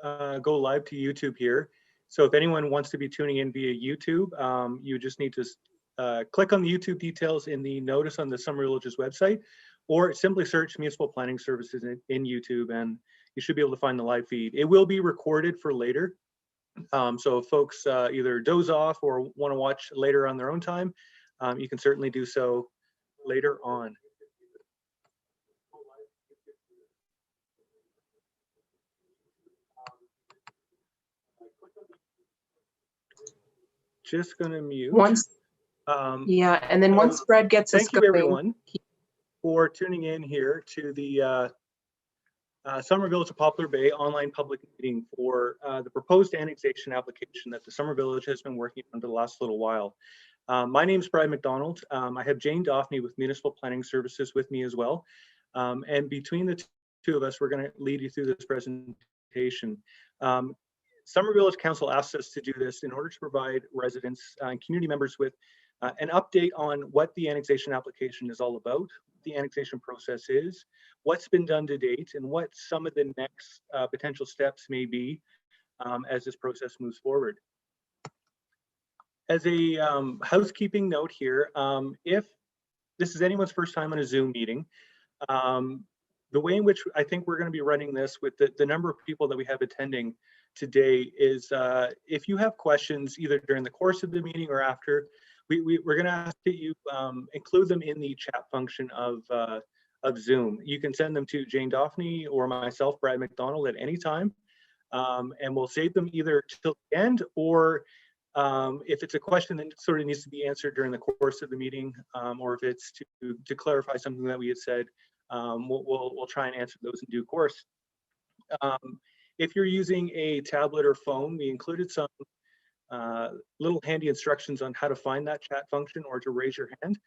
go live to YouTube here. So if anyone wants to be tuning in via YouTube, you just need to click on the YouTube details in the notice on the Summer Villages website, or simply search Municipal Planning Services in YouTube, and you should be able to find the live feed. It will be recorded for later. So if folks either doze off or want to watch later on their own time, you can certainly do so later on. Just going to mute. Yeah, and then once Brad gets us going. Thank you, everyone, for tuning in here to the Summer Village of Poplar Bay online public meeting for the proposed annexation application that the Summer Village has been working on for the last little while. My name is Brad McDonald. I have Jane Daphne with Municipal Planning Services with me as well. And between the two of us, we're going to lead you through this presentation. Summer Village Council asked us to do this in order to provide residents and community members with an update on what the annexation application is all about, what the annexation process is, what's been done to date, and what some of the next potential steps may be as this process moves forward. As a housekeeping note here, if this is anyone's first time on a Zoom meeting, the way in which I think we're going to be running this with the number of people that we have attending today is if you have questions either during the course of the meeting or after, we're going to ask that you include them in the chat function of Zoom. You can send them to Jane Daphne or myself, Brad McDonald, at any time, and we'll save them either till the end, or if it's a question that sort of needs to be answered during the course of the meeting, or if it's to clarify something that we had said, we'll try and answer those in due course. If you're using a tablet or phone, we included some little handy instructions on how to find that chat function or to raise your hand.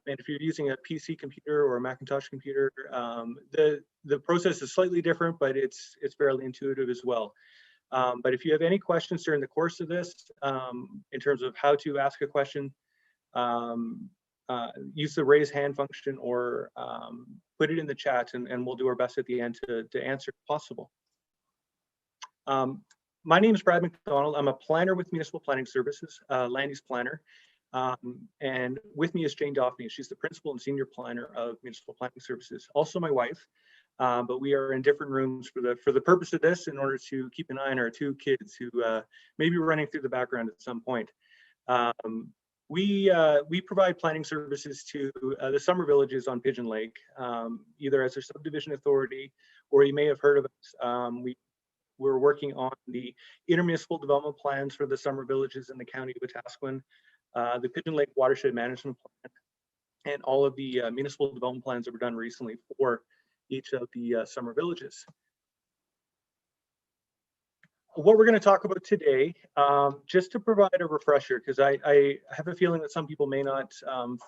And if you're using a PC computer or a Macintosh computer, the process is slightly different, but it's fairly intuitive as well. But if you have any questions during the course of this, in terms of how to ask a question, use the raise hand function or put it in the chat, and we'll do our best at the end to answer if possible. My name is Brad McDonald. I'm a planner with Municipal Planning Services, land use planner. And with me is Jane Daphne. She's the principal and senior planner of Municipal Planning Services, also my wife. But we are in different rooms for the purpose of this, in order to keep an eye on our two kids who may be running through the background at some point. We provide planning services to the summer villages on Pigeon Lake, either as a subdivision authority, or you may have heard of us. We're working on the intermunicipal development plans for the summer villages in the county of Wetaskiwin, the Pigeon Lake Watershed Management Plan, and all of the municipal development plans that were done recently for each of the summer villages. What we're going to talk about today, just to provide a refresher, because I have a feeling that some people may not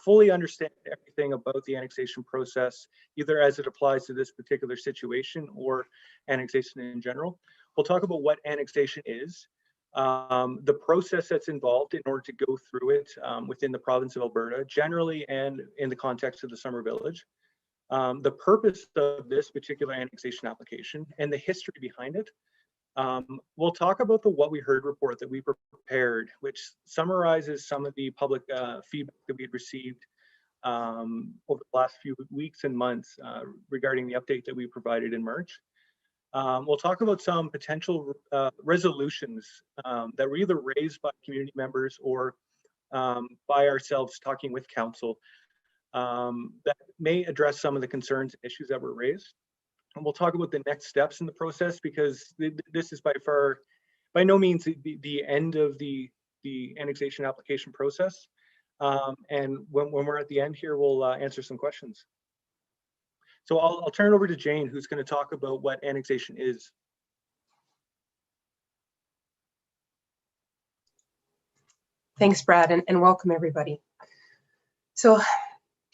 fully understand everything about the annexation process, either as it applies to this particular situation or annexation in general. We'll talk about what annexation is, the process that's involved in order to go through it within the province of Alberta, generally, and in the context of the summer village. The purpose of this particular annexation application and the history behind it. We'll talk about the What We Heard report that we prepared, which summarizes some of the public feedback that we've received over the last few weeks and months regarding the update that we provided in March. We'll talk about some potential resolutions that were either raised by community members or by ourselves talking with council that may address some of the concerns and issues that were raised. And we'll talk about the next steps in the process, because this is by no means the end of the annexation application process. And when we're at the end here, we'll answer some questions. So I'll turn it over to Jane, who's going to talk about what annexation is. Thanks, Brad, and welcome everybody. So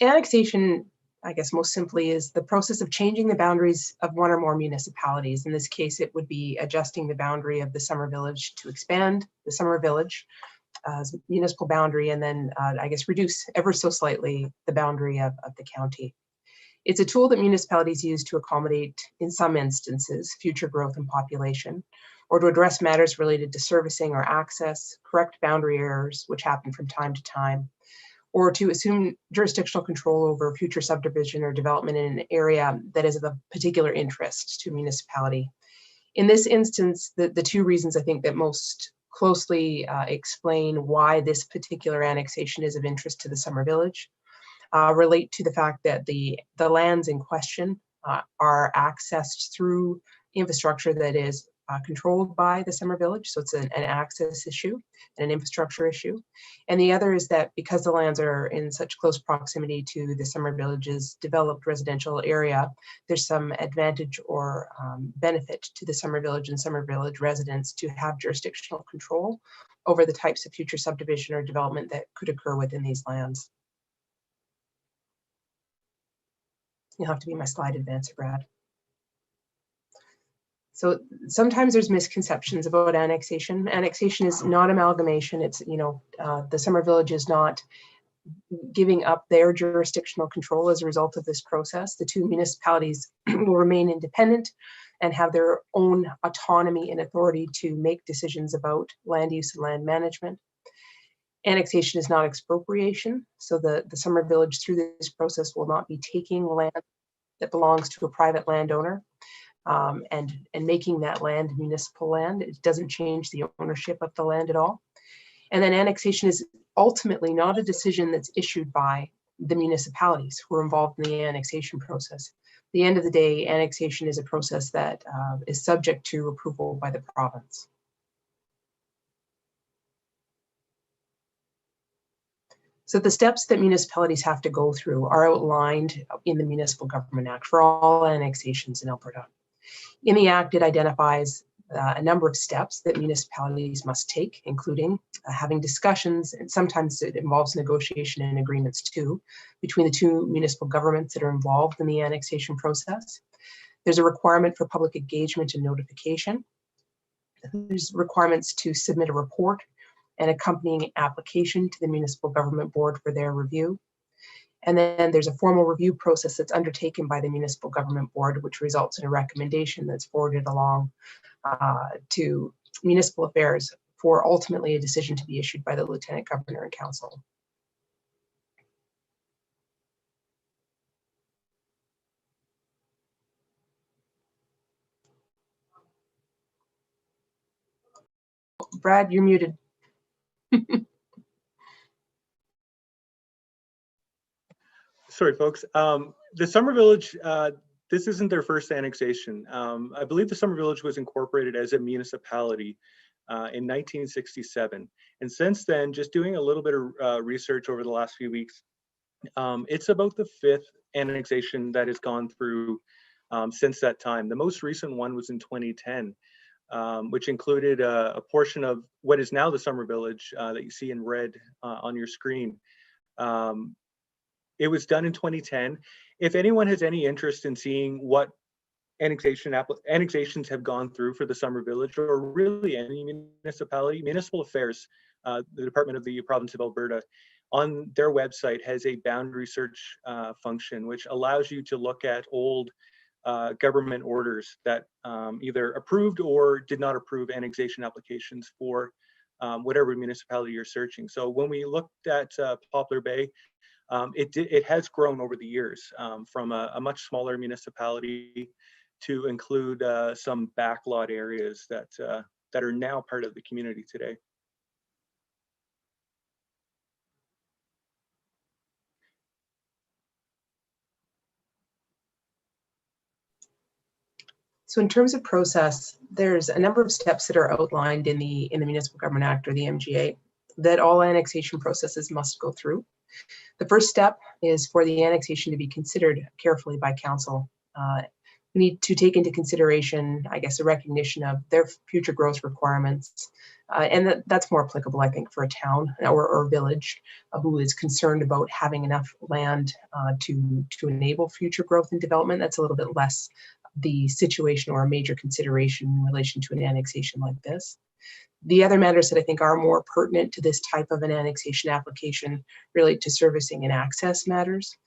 annexation, I guess most simply, is the process of changing the boundaries of one or more municipalities. In this case, it would be adjusting the boundary of the summer village to expand the summer village as municipal boundary, and then I guess reduce ever so slightly the boundary of the county. It's a tool that municipalities use to accommodate, in some instances, future growth and population, or to address matters related to servicing or access, correct boundary errors, which happen from time to time, or to assume jurisdictional control over future subdivision or development in an area that is of a particular interest to a municipality. In this instance, the two reasons I think that most closely explain why this particular annexation is of interest to the Summer Village relate to the fact that the lands in question are accessed through infrastructure that is controlled by the Summer Village. So it's an access issue and an infrastructure issue. And the other is that because the lands are in such close proximity to the Summer Village's developed residential area, there's some advantage or benefit to the Summer Village and Summer Village residents to have jurisdictional control over the types of future subdivision or development that could occur within these lands. You'll have to be my slide advancer, Brad. So sometimes there's misconceptions about annexation. Annexation is not amalgamation. It's, the Summer Village is not giving up their jurisdictional control as a result of this process. The two municipalities will remain independent and have their own autonomy and authority to make decisions about land use and land management. Annexation is not expropriation. So the Summer Village through this process will not be taking land that belongs to a private landowner and making that land municipal land. It doesn't change the ownership of the land at all. And then annexation is ultimately not a decision that's issued by the municipalities who are involved in the annexation process. At the end of the day, annexation is a process that is subject to approval by the province. So the steps that municipalities have to go through are outlined in the Municipal Government Act for all annexations in Alberta. In the Act, it identifies a number of steps that municipalities must take, including having discussions, and sometimes it involves negotiation and agreements too, between the two municipal governments that are involved in the annexation process. There's a requirement for public engagement and notification. There's requirements to submit a report and accompanying application to the Municipal Government Board for their review. And then there's a formal review process that's undertaken by the Municipal Government Board, which results in a recommendation that's forwarded along to Municipal Affairs for ultimately a decision to be issued by the Lieutenant Governor and Council. Brad, you're muted. Sorry, folks. The Summer Village, this isn't their first annexation. I believe the Summer Village was incorporated as a municipality in 1967. And since then, just doing a little bit of research over the last few weeks, it's about the 5th annexation that has gone through since that time. The most recent one was in 2010, which included a portion of what is now the Summer Village that you see in red on your screen. It was done in 2010. If anyone has any interest in seeing what annexations have gone through for the Summer Village, or really any municipality, Municipal Affairs, the Department of the Province of Alberta, on their website has a boundary search function, which allows you to look at old government orders that either approved or did not approve annexation applications for whatever municipality you're searching. So when we looked at Poplar Bay, it has grown over the years from a much smaller municipality to include some backlot areas that are now part of the community today. So in terms of process, there's a number of steps that are outlined in the Municipal Government Act, or the MGA, that all annexation processes must go through. The first step is for the annexation to be considered carefully by council. We need to take into consideration, I guess, a recognition of their future growth requirements. And that's more applicable, I think, for a town or village who is concerned about having enough land to enable future growth and development. That's a little bit less the situation or a major consideration in relation to an annexation like this. The other matters that I think are more pertinent to this type of an annexation application relate to servicing and access matters,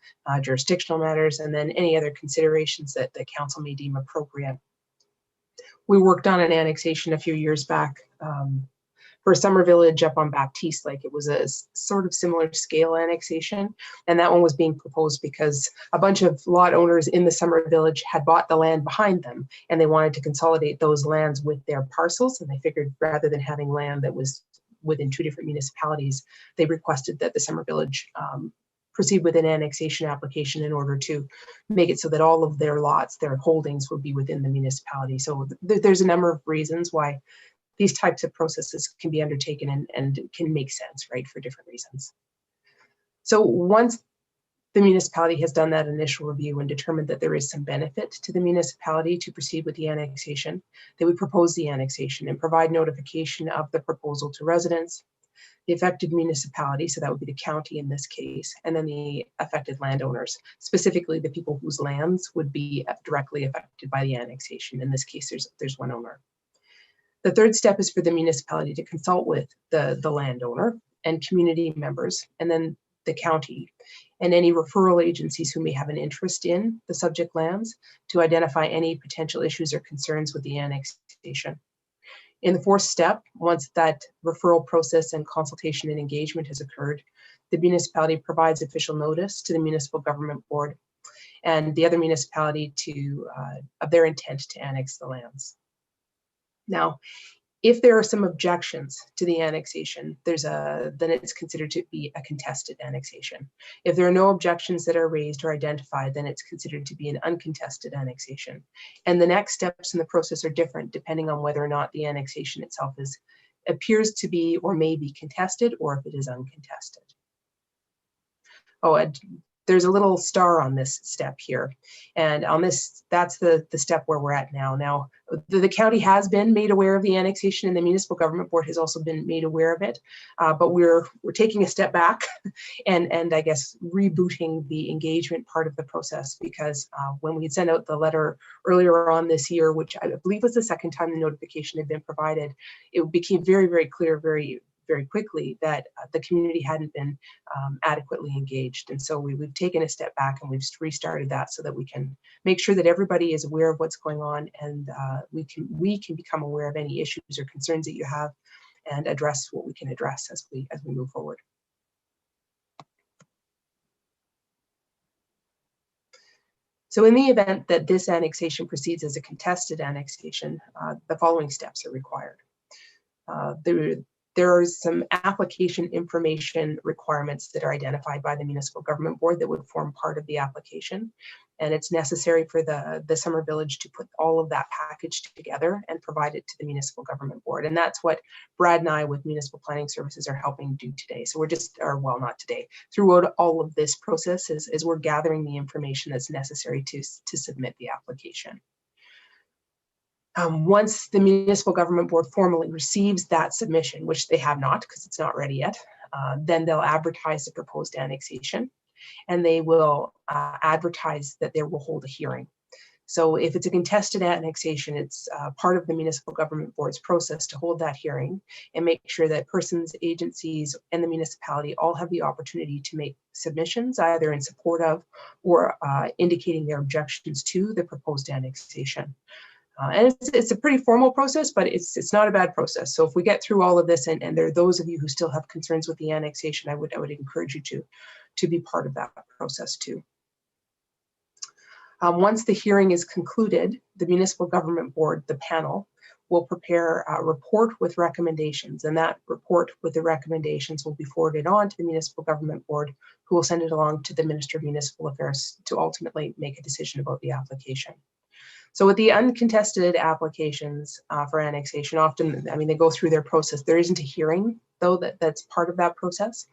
jurisdictional matters, and then any other considerations that the council may deem appropriate. We worked on an annexation a few years back for a summer village up on Baptiste Lake. It was a sort of similar scale annexation, and that one was being proposed because a bunch of lot owners in the summer village had bought the land behind them, and they wanted to consolidate those lands with their parcels, and they figured rather than having land that was within two different municipalities, they requested that the summer village proceed with an annexation application in order to make it so that all of their lots, their holdings, would be within the municipality. So there's a number of reasons why these types of processes can be undertaken and can make sense, right, for different reasons. So once the municipality has done that initial review and determined that there is some benefit to the municipality to proceed with the annexation, they would propose the annexation and provide notification of the proposal to residents, the affected municipality, so that would be the county in this case, and then the affected landowners, specifically the people whose lands would be directly affected by the annexation. In this case, there's one owner. The third step is for the municipality to consult with the landowner and community members, and then the county and any referral agencies who may have an interest in the subject lands to identify any potential issues or concerns with the annexation. In the fourth step, once that referral process and consultation and engagement has occurred, the municipality provides official notice to the municipal government board and the other municipality of their intent to annex the lands. Now, if there are some objections to the annexation, then it's considered to be a contested annexation. If there are no objections that are raised or identified, then it's considered to be an uncontested annexation. And the next steps in the process are different depending on whether or not the annexation itself appears to be or may be contested, or if it is uncontested. Oh, and there's a little star on this step here. And on this, that's the step where we're at now. Now, the county has been made aware of the annexation and the municipal government board has also been made aware of it. But we're taking a step back and I guess rebooting the engagement part of the process, because when we had sent out the letter earlier on this year, which I believe was the second time the notification had been provided, it became very, very clear very quickly that the community hadn't been adequately engaged. And so we've taken a step back and we've restarted that so that we can make sure that everybody is aware of what's going on, and we can become aware of any issues or concerns that you have and address what we can address as we move forward. So in the event that this annexation proceeds as a contested annexation, the following steps are required. There are some application information requirements that are identified by the municipal government board that would form part of the application. And it's necessary for the summer village to put all of that package together and provide it to the municipal government board. And that's what Brad and I with Municipal Planning Services are helping do today. So well, not today, throughout all of this process is we're gathering the information that's necessary to submit the application. Once the municipal government board formally receives that submission, which they have not because it's not ready yet, then they'll advertise the proposed annexation, and they will advertise that they will hold a hearing. So if it's a contested annexation, it's part of the municipal government board's process to hold that hearing and make sure that persons, agencies, and the municipality all have the opportunity to make submissions, either in support of or indicating their objections to the proposed annexation. And it's a pretty formal process, but it's not a bad process. So if we get through all of this, and there are those of you who still have concerns with the annexation, I would encourage you to be part of that process too. Once the hearing is concluded, the municipal government board, the panel, will prepare a report with recommendations, and that report with the recommendations will be forwarded on to the municipal government board, who will send it along to the Minister of Municipal Affairs to ultimately make a decision about the application. So with the uncontested applications for annexation, often, they go through their process. There isn't a hearing, though, that's part of that process.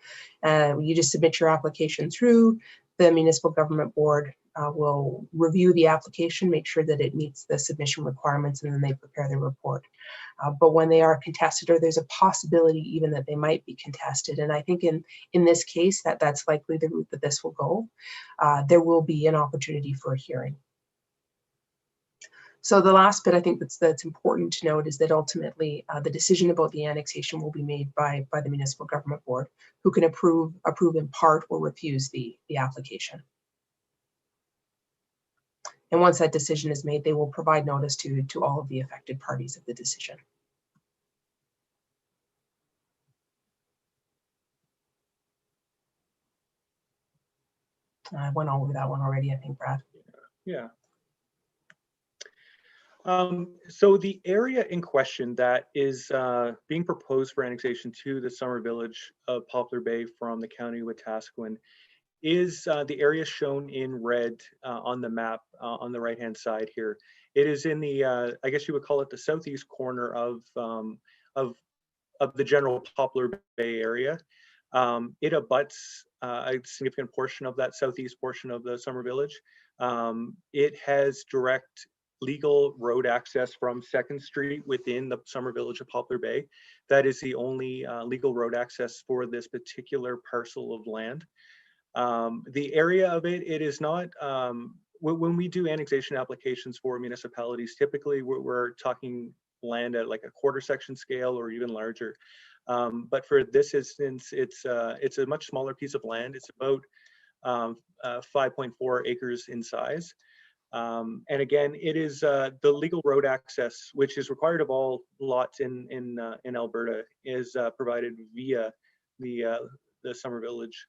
You just submit your application through. The municipal government board will review the application, make sure that it meets the submission requirements, and then they prepare their report. But when they are contested, or there's a possibility even that they might be contested, and I think in this case that's likely the route that this will go, there will be an opportunity for a hearing. So the last bit I think that's important to note is that ultimately the decision about the annexation will be made by the Municipal Government Board, who can approve in part or refuse the application. And once that decision is made, they will provide notice to all of the affected parties of the decision. I went over that one already, I think, Brad. Yeah. So the area in question that is being proposed for annexation to the Summer Village of Poplar Bay from the County of Wetaskiwin is the area shown in red on the map on the right-hand side here. It is in the, I guess you would call it the southeast corner of the general Poplar Bay area. It abuts a significant portion of that southeast portion of the Summer Village. It has direct legal road access from 2nd Street within the Summer Village of Poplar Bay. That is the only legal road access for this particular parcel of land. The area of it is not, when we do annexation applications for municipalities, typically we're talking land at like a quarter section scale or even larger. But for this instance, it's a much smaller piece of land. It's about 5.4 acres in size. And again, it is the legal road access, which is required of all lots in Alberta, is provided via the Summer Village.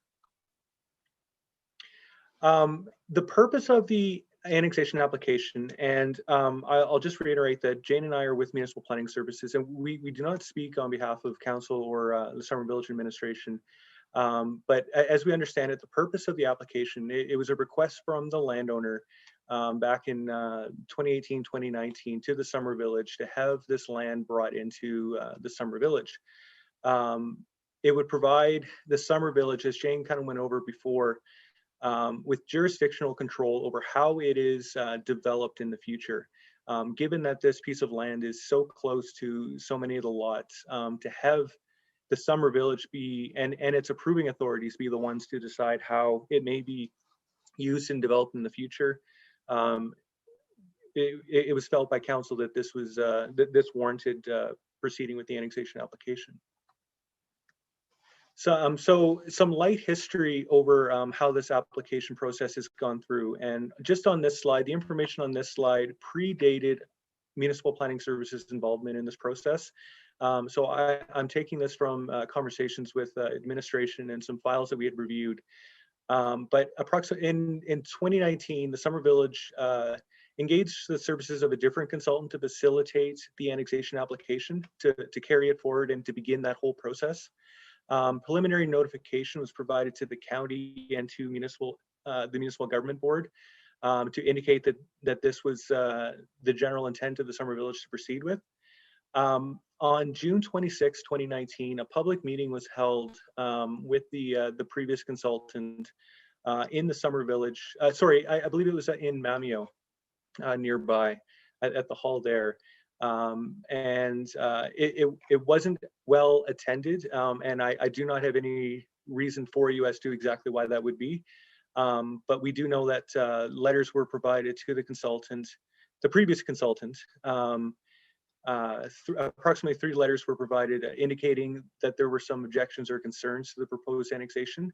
The purpose of the annexation application, and I'll just reiterate that Jane and I are with Municipal Planning Services, and we do not speak on behalf of Council or the Summer Village Administration. But as we understand it, the purpose of the application, it was a request from the landowner back in 2018, 2019 to the Summer Village to have this land brought into the Summer Village. It would provide the Summer Village, as Jane kind of went over before, with jurisdictional control over how it is developed in the future. Given that this piece of land is so close to so many of the lots, to have the Summer Village be, and its approving authorities be the ones to decide how it may be used and developed in the future. It was felt by council that this was that this warranted proceeding with the annexation application. So some light history over how this application process has gone through. And just on this slide, the information on this slide predated Municipal Planning Services involvement in this process. So I'm taking this from conversations with administration and some files that we had reviewed. But approximately in 2019, the Summer Village engaged the services of a different consultant to facilitate the annexation application, to carry it forward and to begin that whole process. Preliminary notification was provided to the county and to the Municipal Government Board to indicate that this was the general intent of the Summer Village to proceed with. On June 26, 2019, a public meeting was held with the previous consultant in the Summer Village. Sorry, I believe it was in Mamio, nearby at the hall there. It wasn't well attended, and I do not have any reason for you as to exactly why that would be. But we do know that letters were provided to the consultant, the previous consultant. Approximately 3 letters were provided indicating that there were some objections or concerns to the proposed annexation.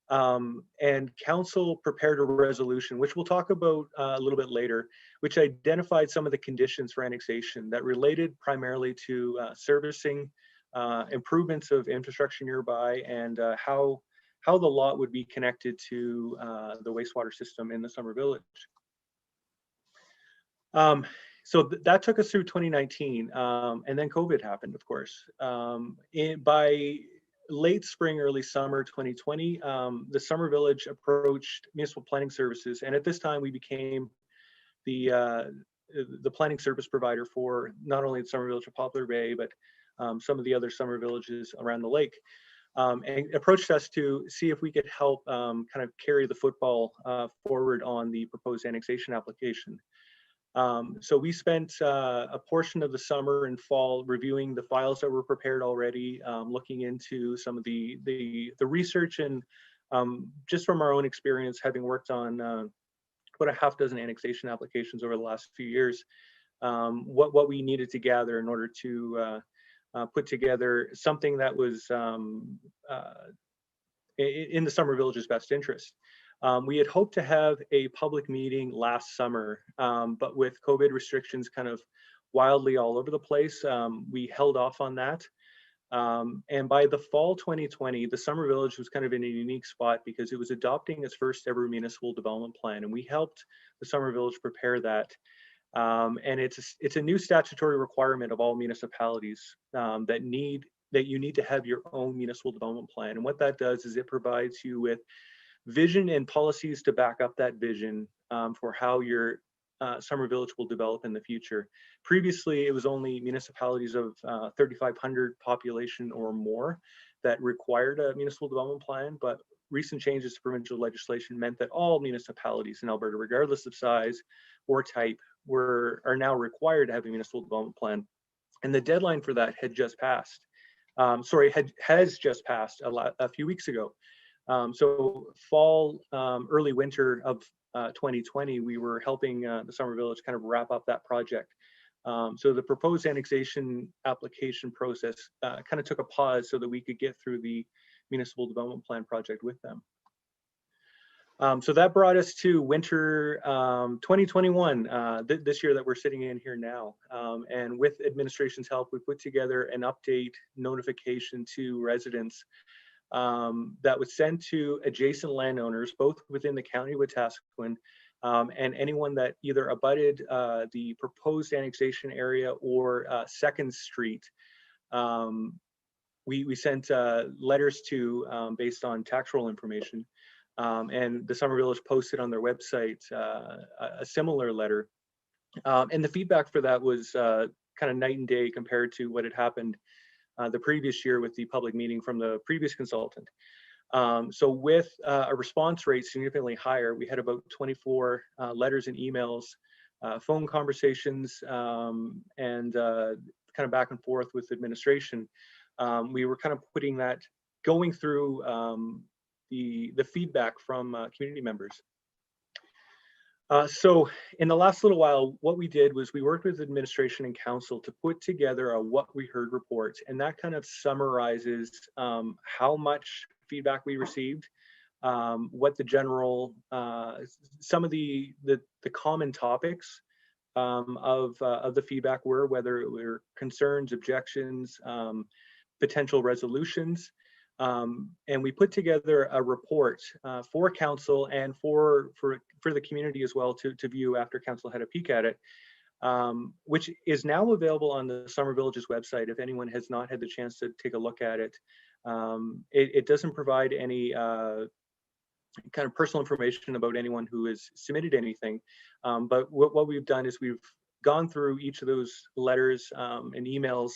And council prepared a resolution, which we'll talk about a little bit later, which identified some of the conditions for annexation that related primarily to servicing, improvements of infrastructure nearby, and how the lot would be connected to the wastewater system in the Summer Village. So that took us through 2019, and then COVID happened, of course. By late spring, early summer 2020, the Summer Village approached Municipal Planning Services, and at this time we became the planning service provider for not only the Summer Village of Poplar Bay, but some of the other summer villages around the lake, and approached us to see if we could help kind of carry the football forward on the proposed annexation application. So we spent a portion of the summer and fall reviewing the files that were prepared already, looking into some of the research, and just from our own experience, having worked on about a half dozen annexation applications over the last few years, what we needed to gather in order to put together something that was in the Summer Village's best interest. We had hoped to have a public meeting last summer, but with COVID restrictions kind of wildly all over the place, we held off on that. And by the fall 2020, the Summer Village was kind of in a unique spot because it was adopting its first ever municipal development plan, and we helped the Summer Village prepare that. And it's a new statutory requirement of all municipalities that you need to have your own municipal development plan. And what that does is it provides you with vision and policies to back up that vision for how your Summer Village will develop in the future. Previously, it was only municipalities of 3,500 population or more that required a municipal development plan, but recent changes to provincial legislation meant that all municipalities in Alberta, regardless of size or type, are now required to have a municipal development plan. And the deadline for that had just passed. Has just passed a few weeks ago. So fall, early winter of 2020, we were helping the Summer Village kind of wrap up that project. So the proposed annexation application process kind of took a pause so that we could get through the municipal development plan project with them. So that brought us to winter 2021, this year that we're sitting in here now. And with administration's help, we put together an update notification to residents that was sent to adjacent landowners, both within the county of Wetaskiwin and anyone that either abutted the proposed annexation area or 2nd Street. We sent letters to based on tax roll information. And the Summer Village posted on their website a similar letter. And the feedback for that was kind of night and day compared to what had happened the previous year with the public meeting from the previous consultant. So with a response rate significantly higher, we had about 24 letters and emails, phone conversations, and kind of back and forth with administration. We were kind of going through the feedback from community members. So in the last little while, what we did was we worked with administration and council to put together a what we heard report, and that kind of summarizes how much feedback we received, what the general, some of the common topics of the feedback were, whether it were concerns, objections, potential resolutions. And we put together a report for council and for the community as well to view after council had a peek at it, which is now available on the Summer Village's website if anyone has not had the chance to take a look at it. It doesn't provide any kind of personal information about anyone who has submitted anything, but what we've done is we've gone through each of those letters and emails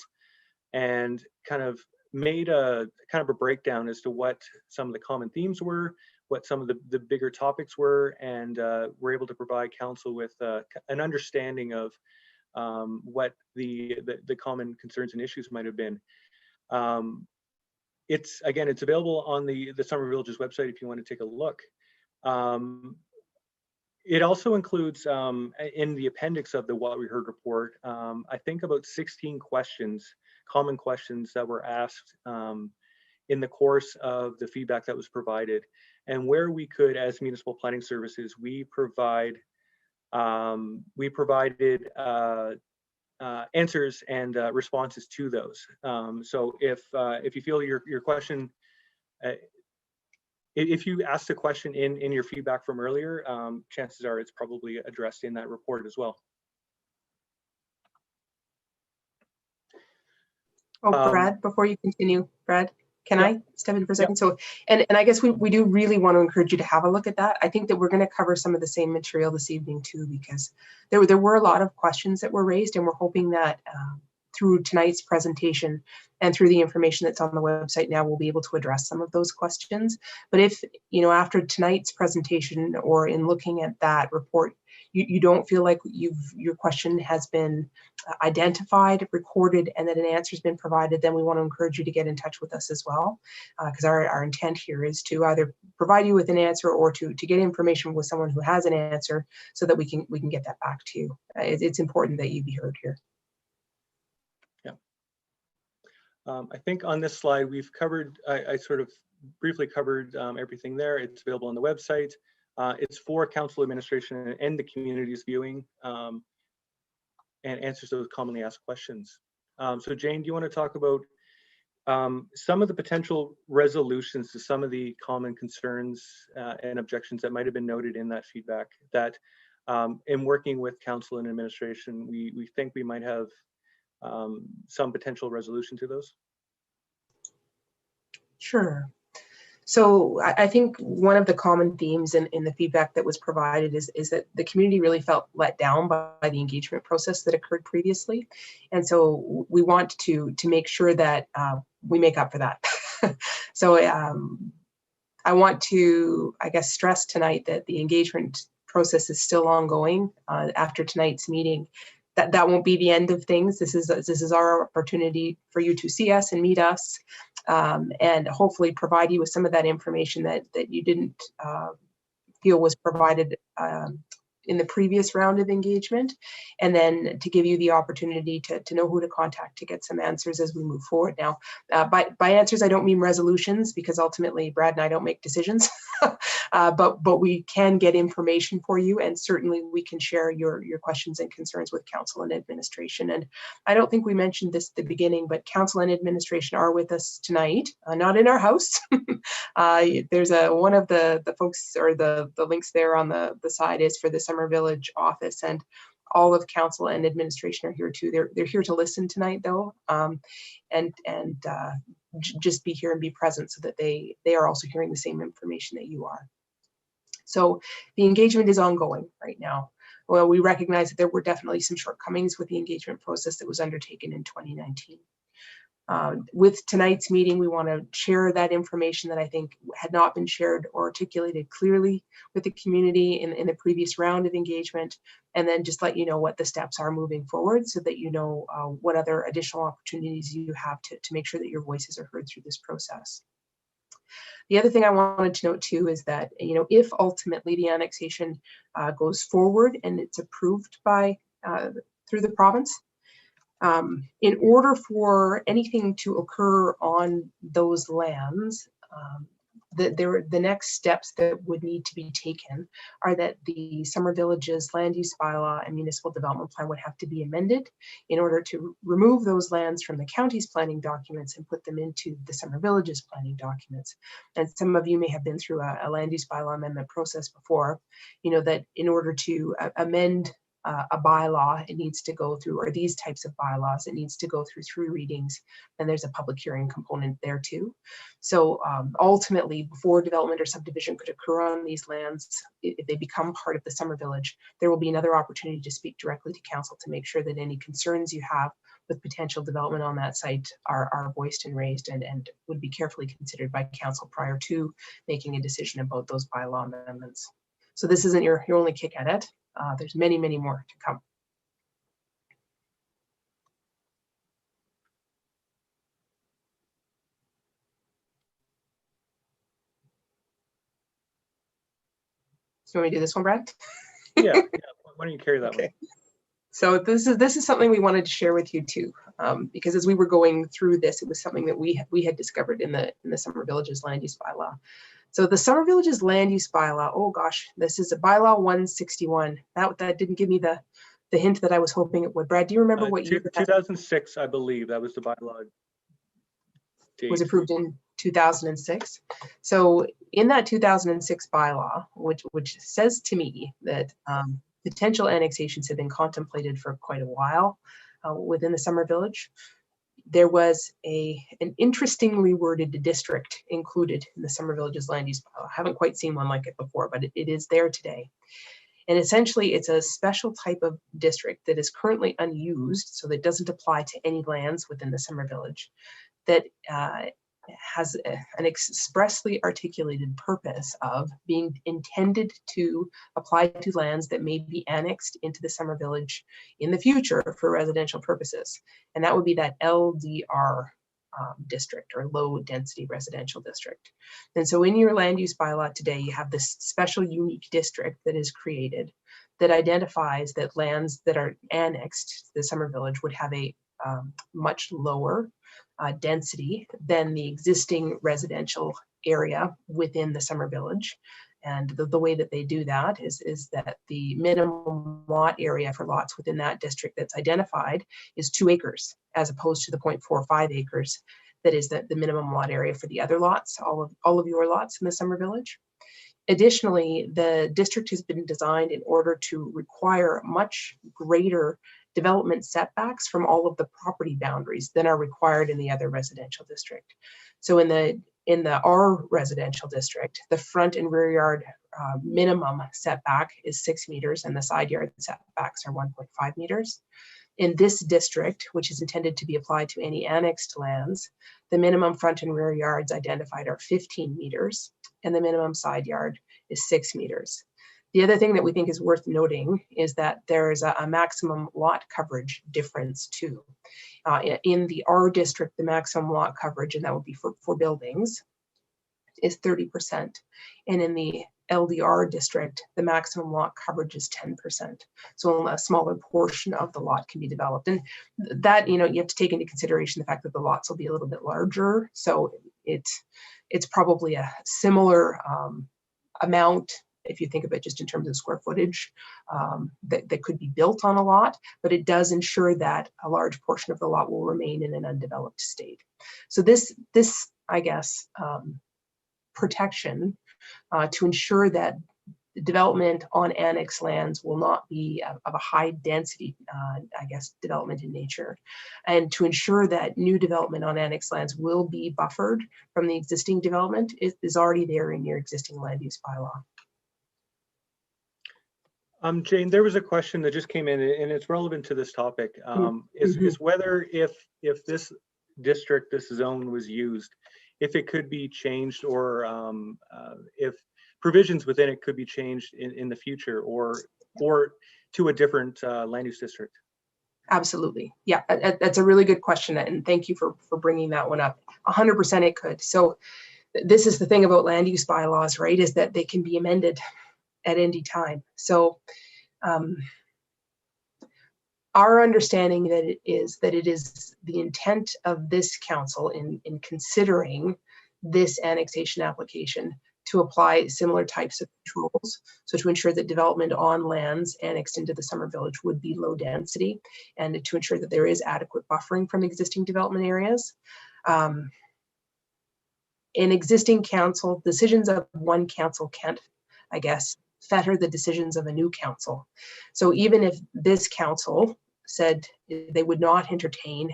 and kind of made a breakdown as to what some of the common themes were, what some of the bigger topics were, and we're able to provide council with an understanding of what the common concerns and issues might have been. It's available on the Summer Village's website if you want to take a look. It also includes in the appendix of the What We Heard report, I think about 16 common questions that were asked in the course of the feedback that was provided, and where we could, as municipal planning services, we provided answers and responses to those. So if you feel your question, if you asked a question in your feedback from earlier, chances are it's probably addressed in that report as well. Oh, Brad, before you continue, Brad, can I step in for a second? Yeah. So, and I guess we do really want to encourage you to have a look at that. I think that we're going to cover some of the same material this evening too, because there were a lot of questions that were raised, and we're hoping that through tonight's presentation and through the information that's on the website now, we'll be able to address some of those questions. But if, after tonight's presentation or in looking at that report, you don't feel like your question has been identified, recorded, and that an answer has been provided, then we want to encourage you to get in touch with us as well, because our intent here is to either provide you with an answer or to get information with someone who has an answer so that we can get that back to you. It's important that you be heard here. I think on this slide we've covered, I sort of briefly covered everything there. It's available on the website. It's for council administration and the community's viewing, and answers those commonly asked questions. So Jane, do you want to talk about some of the potential resolutions to some of the common concerns and objections that might have been noted in that feedback that in working with council and administration, we think we might have some potential resolution to those? Sure. So I think one of the common themes in the feedback that was provided is that the community really felt let down by the engagement process that occurred previously. And so we want to make sure that we make up for that. So I want to, I guess, stress tonight that the engagement process is still ongoing after tonight's meeting. That won't be the end of things. This is our opportunity for you to see us and meet us, and hopefully provide you with some of that information that you didn't feel was provided in the previous round of engagement, and then to give you the opportunity to know who to contact to get some answers as we move forward. Now, by answers, I don't mean resolutions, because ultimately Brad and I don't make decisions, but we can get information for you, and certainly we can share your questions and concerns with council and administration. And I don't think we mentioned this at the beginning, but council and administration are with us tonight, not in our house. There's one of the folks, or the links there on the side is for the Summer Village office, and all of council and administration are here too. They're here to listen tonight though, and just be here and be present so that they are also hearing the same information that you are. So the engagement is ongoing right now. Well, we recognize that there were definitely some shortcomings with the engagement process that was undertaken in 2019. With tonight's meeting, we want to share that information that I think had not been shared or articulated clearly with the community in the previous round of engagement, and then just let you know what the steps are moving forward so that you know what other additional opportunities you have to make sure that your voices are heard through this process. The other thing I wanted to note too is that, you know, if ultimately the annexation goes forward and it's approved by through the province, in order for anything to occur on those lands, the next steps that would need to be taken are that the Summer Village's land use bylaw and municipal development plan would have to be amended in order to remove those lands from the county's planning documents and put them into the Summer Village's planning documents. And some of you may have been through a land use bylaw amendment process before, you know, that in order to amend a bylaw, it needs to go through, or these types of bylaws, it needs to go through 3 readings, and there's a public hearing component there too. So ultimately, before development or subdivision could occur on these lands, if they become part of the Summer Village, there will be another opportunity to speak directly to council to make sure that any concerns you have with potential development on that site are voiced and raised and would be carefully considered by council prior to making a decision about those bylaw amendments. So this isn't your only kick at it. There's many, many more to come. So want me to do this one, Brad? Yeah. Why don't you carry that one? So this is something we wanted to share with you too, because as we were going through this, it was something that we had discovered in the Summer Village's land use bylaw. So the Summer Village's land use bylaw, oh gosh, this is a bylaw 161. That didn't give me the hint that I was hoping it would. Brad, do you remember what year? 2006, I believe. That was the bylaw date. Was approved in 2006. So in that 2006 bylaw, which says to me that potential annexations have been contemplated for quite a while within the Summer Village, there was an interestingly worded district included in the Summer Village's land use bylaw. I haven't quite seen one like it before, but it is there today. And essentially, it's a special type of district that is currently unused, so that doesn't apply to any lands within the Summer Village, that has an expressly articulated purpose of being intended to apply to lands that may be annexed into the summer village in the future for residential purposes. And that would be that LDR district, or low density residential district. And so in your land use bylaw today, you have this special unique district that is created that identifies that lands that are annexed to the summer village would have a much lower density than the existing residential area within the summer village. And the way that they do that is that the minimum lot area for lots within that district that's identified is 2 acres, as opposed to the 0.45 acres that is the minimum lot area for the other lots, all of your lots in the summer village. Additionally, the district has been designed in order to require much greater development setbacks from all of the property boundaries than are required in the other residential district. So in the R residential district, the front and rear yard minimum setback is 6 meters and the side yard setbacks are 1.5 meters. In this district, which is intended to be applied to any annexed lands, the minimum front and rear yards identified are 15 meters and the minimum side yard is 6 meters. The other thing that we think is worth noting is that there is a maximum lot coverage difference too. In the R district, the maximum lot coverage, and that would be for buildings, is 30%. And in the LDR district, the maximum lot coverage is 10%. So a smaller portion of the lot can be developed. And that, you have to take into consideration the fact that the lots will be a little bit larger. So it's probably a similar amount, if you think of it just in terms of square footage, that could be built on a lot, but it does ensure that a large portion of the lot will remain in an undeveloped state. So this I guess, protection to ensure that development on annexed lands will not be of a high density, I guess, development in nature, and to ensure that new development on annexed lands will be buffered from the existing development is already there in your existing land use bylaw. Jane, there was a question that just came in, and it's relevant to this topic. Is whether if this district, this zone was used, if it could be changed, or if provisions within it could be changed in the future, or to a different land use district. Absolutely. Yeah, that's a really good question, and thank you for bringing that one up. 100% it could. So this is the thing about land use bylaws, right, is that they can be amended at any time. So our understanding that it is the intent of this council in considering this annexation application to apply similar types of controls. So to ensure that development on lands annexed into the summer village would be low density, and to ensure that there is adequate buffering from existing development areas. In existing council, decisions of one council can't, I guess, fetter the decisions of a new council. So even if this council said they would not entertain,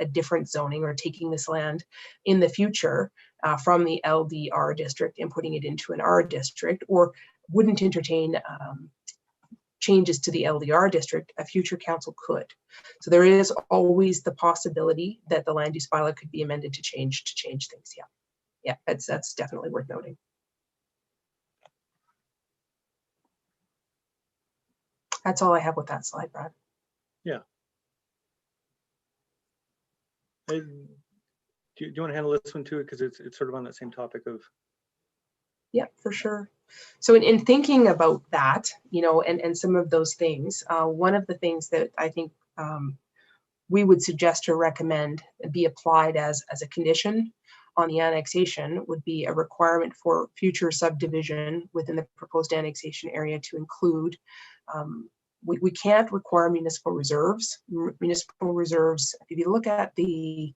a different zoning or taking this land in the future from the LDR district and putting it into an R district, or wouldn't entertain changes to the LDR district, a future council could. So there is always the possibility that the land use bylaw could be amended to change things. Yeah, that's definitely worth noting. That's all I have with that slide, Brad. Yeah. Do you want to handle this one too? Because it's sort of on that same topic of. Yeah, for sure. So in thinking about that, and some of those things, one of the things that I think we would suggest or recommend be applied as a condition on the annexation would be a requirement for future subdivision within the proposed annexation area to include. We can't require municipal reserves. Municipal reserves, if you look at the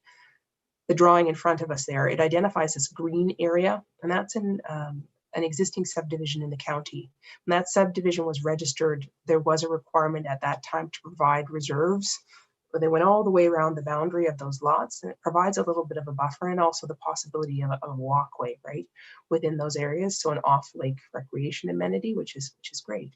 drawing in front of us there, it identifies this green area, and that's in an existing subdivision in the county. When that subdivision was registered, there was a requirement at that time to provide reserves, where they went all the way around the boundary of those lots, and it provides a little bit of a buffer and also the possibility of a walkway, right, within those areas. So an off-lake recreation amenity, which is great.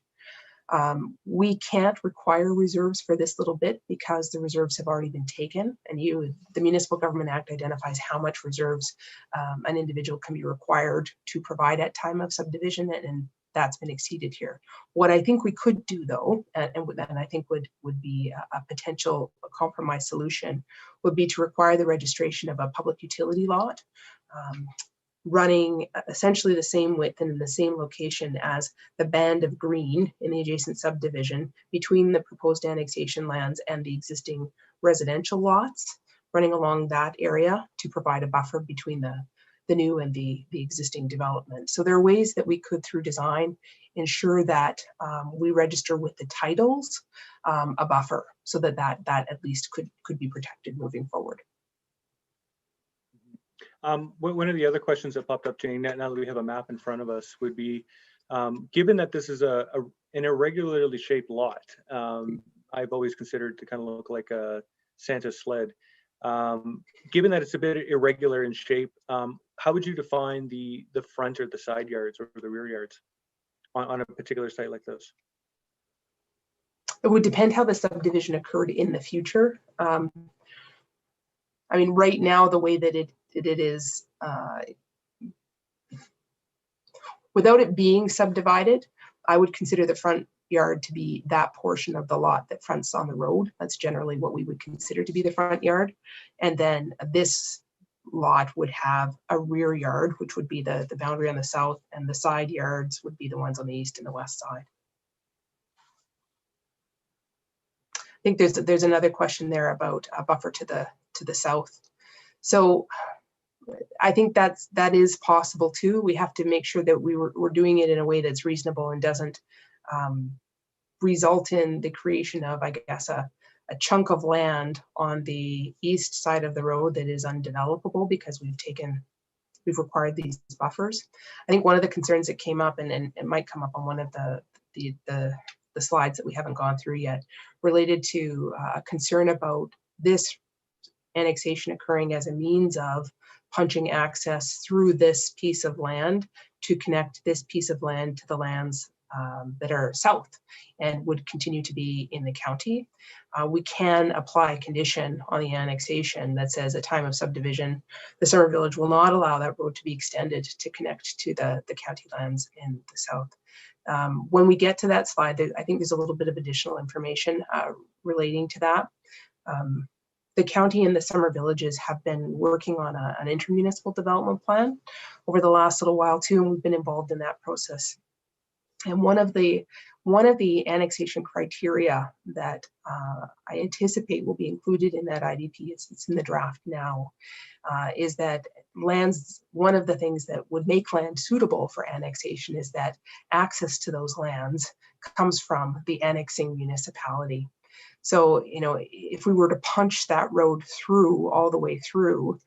We can't require reserves for this little bit because the reserves have already been taken, and the Municipal Government Act identifies how much reserves an individual can be required to provide at time of subdivision, and that's been exceeded here. What I think we could do, though, and I think would be a potential compromise solution, would be to require the registration of a public utility lot, running essentially the same width and in the same location as the band of green in the adjacent subdivision between the proposed annexation lands and the existing residential lots, running along that area to provide a buffer between the new and the existing development. So there are ways that we could, through design, ensure that we register with the titles a buffer, so that at least could be protected moving forward. One of the other questions that popped up, Jane, now that we have a map in front of us, would be, given that this is an irregularly shaped lot, I've always considered to kind of look like a Santa sled. Given that it's a bit irregular in shape, how would you define the front or the side yards or the rear yards on a particular site like this? It would depend how the subdivision occurred in the future. I mean, right now, the way that it is, without it being subdivided, I would consider the front yard to be that portion of the lot that fronts on the road. That's generally what we would consider to be the front yard. And then this lot would have a rear yard, which would be the boundary on the south, and the side yards would be the ones on the east and the west side. I think there's another question there about a buffer to the south. So I think that is possible too. We have to make sure that we're doing it in a way that's reasonable and doesn't result in the creation of, I guess, a chunk of land on the east side of the road that is undevelopable because we've required these buffers. I think one of the concerns that came up, and it might come up on one of the slides that we haven't gone through yet, related to a concern about this annexation occurring as a means of punching access through this piece of land to connect this piece of land to the lands that are south and would continue to be in the county. We can apply a condition on the annexation that says at time of subdivision, the summer village will not allow that road to be extended to connect to the county lands in the south. When we get to that slide, I think there's a little bit of additional information relating to that. The county and the summer villages have been working on an intermunicipal development plan over the last little while too, and we've been involved in that process. And one of the annexation criteria that I anticipate will be included in that IDP, it's in the draft now, is that lands, one of the things that would make land suitable for annexation is that access to those lands comes from the annexing municipality. So, you know, if we were to punch that road through all the way through,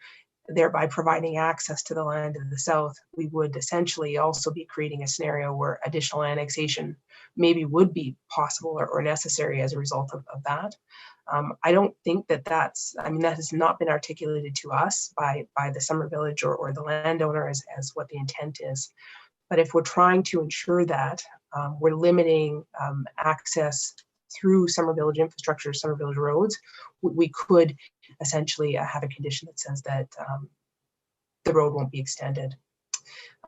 thereby providing access to the land of the south, we would essentially also be creating a scenario where additional annexation maybe would be possible or necessary as a result of that. I don't think that that has not been articulated to us by the summer village or the landowner as what the intent is. But if we're trying to ensure that we're limiting access through summer village infrastructure, summer village roads, we could essentially have a condition that says that the road won't be extended.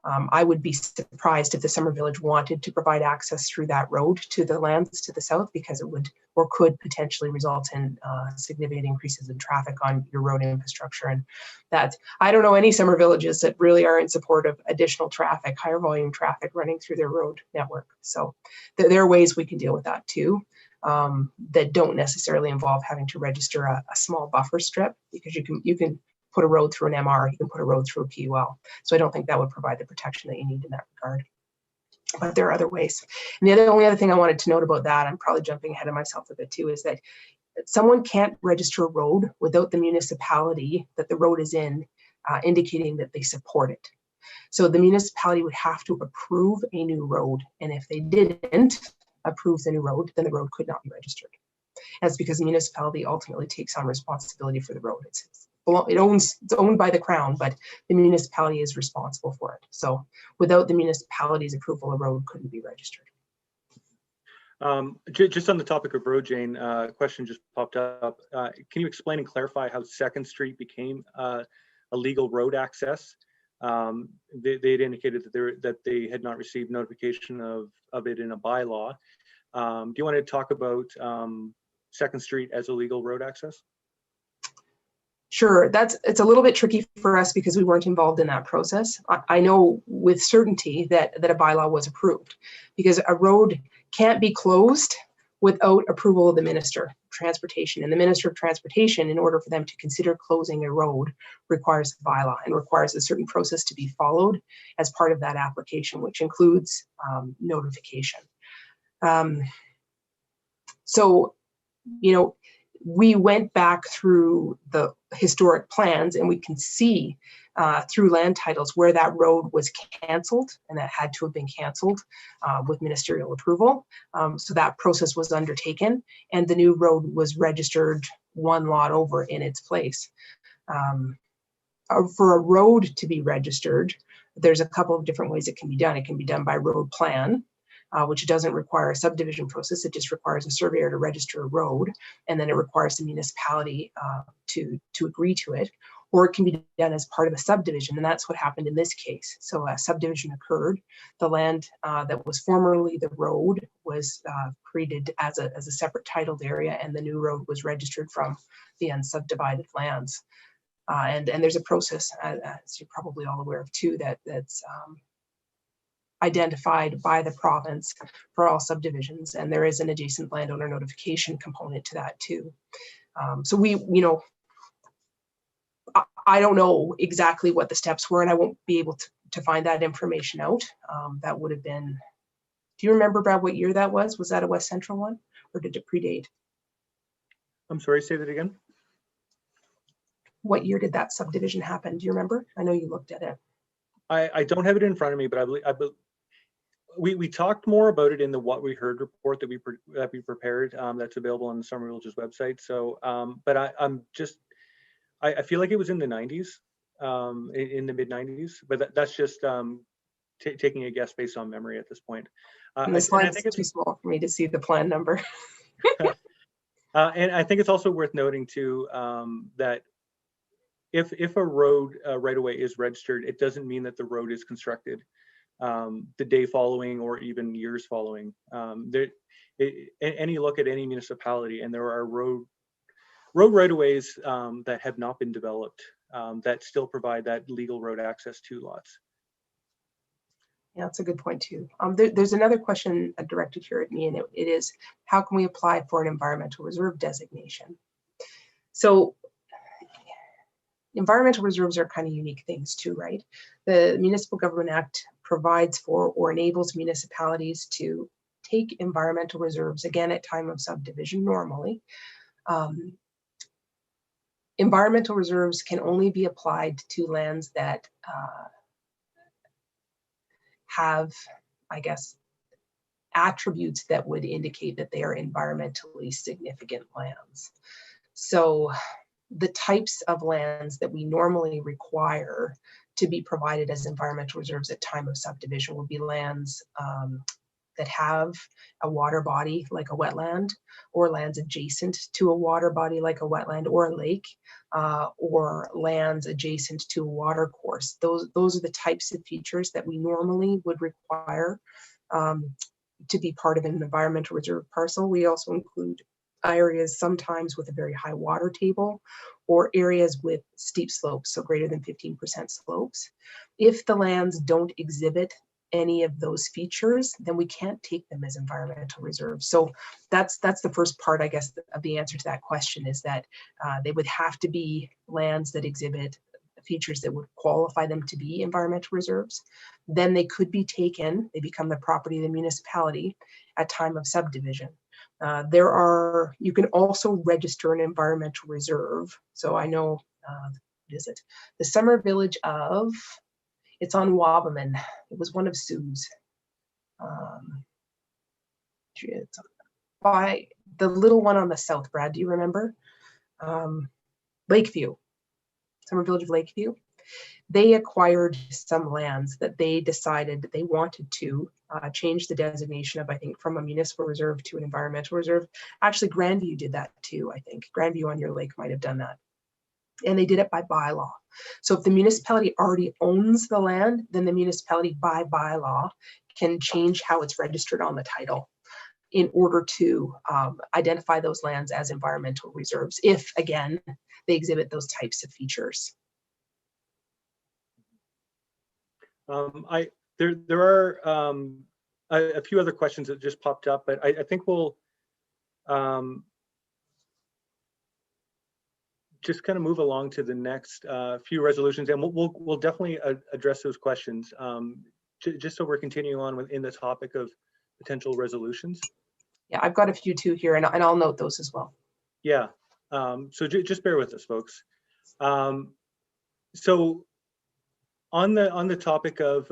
I would be surprised if the summer village wanted to provide access through that road to the lands to the south, because it would or could potentially result in significant increases in traffic on your road infrastructure. And that, I don't know any summer villages that really are in support of additional traffic, higher volume traffic running through their road network. So there are ways we can deal with that too, that don't necessarily involve having to register a small buffer strip, because you can put a road through an MR, you can put a road through a PUL. So I don't think that would provide the protection that you need in that regard. But there are other ways. And the only other thing I wanted to note about that, I'm probably jumping ahead of myself a bit too, is that someone can't register a road without the municipality that the road is in indicating that they support it. So the municipality would have to approve a new road. And if they didn't approve the new road, then the road could not be registered. And that's because the municipality ultimately takes on responsibility for the road. It's owned by the Crown, but the municipality is responsible for it. So without the municipality's approval, a road couldn't be registered. Just on the topic of road, Jane, a question just popped up. Can you explain and clarify how 2nd Street became a legal road access? They'd indicated that they had not received notification of it in a bylaw. Do you want to talk about 2nd Street as a legal road access? Sure, it's a little bit tricky for us because we weren't involved in that process. I know with certainty that a bylaw was approved, because a road can't be closed without approval of the Minister of Transportation. And the Minister of Transportation, in order for them to consider closing a road, requires a bylaw and requires a certain process to be followed as part of that application, which includes notification. So, you know, we went back through the historic plans and we can see through land titles where that road was canceled, and that had to have been canceled with ministerial approval. So that process was undertaken and the new road was registered one lot over in its place. For a road to be registered, there's a couple of different ways it can be done. It can be done by road plan, which doesn't require a subdivision process. It just requires a surveyor to register a road, and then it requires the municipality to agree to it. Or it can be done as part of a subdivision, and that's what happened in this case. So a subdivision occurred. The land that was formerly the road was created as a separate titled area, and the new road was registered from the unsubdivided lands. And there's a process, as you're probably all aware of too, that's identified by the province for all subdivisions, and there is an adjacent landowner notification component to that too. So we, you know, I don't know exactly what the steps were, and I won't be able to find that information out. That would have been, do you remember, Brad, what year that was? Was that a West Central one, or did it predate? I'm sorry, say that again. What year did that subdivision happen? Do you remember? I know you looked at it. I don't have it in front of me, but I believe we talked more about it in the What We Heard report that we prepared. That's available on the Summer Village's website. So, but I feel like it was in the 90s, in the mid 90s, but that's just taking a guess based on memory at this point. And the slide's too small for me to see the plan number. And I think it's also worth noting too that if a road right away is registered, it doesn't mean that the road is constructed the day following or even years following. Any look at any municipality, and there are road right-of-ways that have not been developed that still provide that legal road access to lots. Yeah, that's a good point too. There's another question directed here at me, and it is, how can we apply for an environmental reserve designation? So environmental reserves are kind of unique things too, right? The Municipal Government Act provides for or enables municipalities to take environmental reserves, again, at time of subdivision normally. Environmental reserves can only be applied to lands that have, I guess, attributes that would indicate that they are environmentally significant lands. So the types of lands that we normally require to be provided as environmental reserves at time of subdivision would be lands that have a water body like a wetland, or lands adjacent to a water body like a wetland or a lake, or lands adjacent to a water course. Those are the types of features that we normally would require to be part of an environmental reserve parcel. We also include areas sometimes with a very high water table, or areas with steep slopes, so greater than 15% slopes. If the lands don't exhibit any of those features, then we can't take them as environmental reserves. So that's the first part, I guess, of the answer to that question, is that they would have to be lands that exhibit features that would qualify them to be environmental reserves. Then they could be taken, they become the property of the municipality at time of subdivision. You can also register an environmental reserve. So I know, what is it? The Summer Village of, it's on Wabaman. It was one of Sue's. It's by the little one on the south, Brad, do you remember? Lakeview, Summer Village of Lakeview. They acquired some lands that they decided that they wanted to changed the designation of, I think, from a municipal reserve to an environmental reserve. Actually, Grandview did that too, I think. Grandview on your lake might have done that. And they did it by bylaw. So if the municipality already owns the land, then the municipality by bylaw can change how it's registered on the title in order to identify those lands as environmental reserves, if, again, they exhibit those types of features. There are a few other questions that just popped up, but I think we'll just kind of move along to the next few resolutions, and we'll definitely address those questions just so we're continuing on in the topic of potential resolutions. Yeah, I've got a few too here, and I'll note those as well. Yeah, so just bear with us, folks. So on the topic of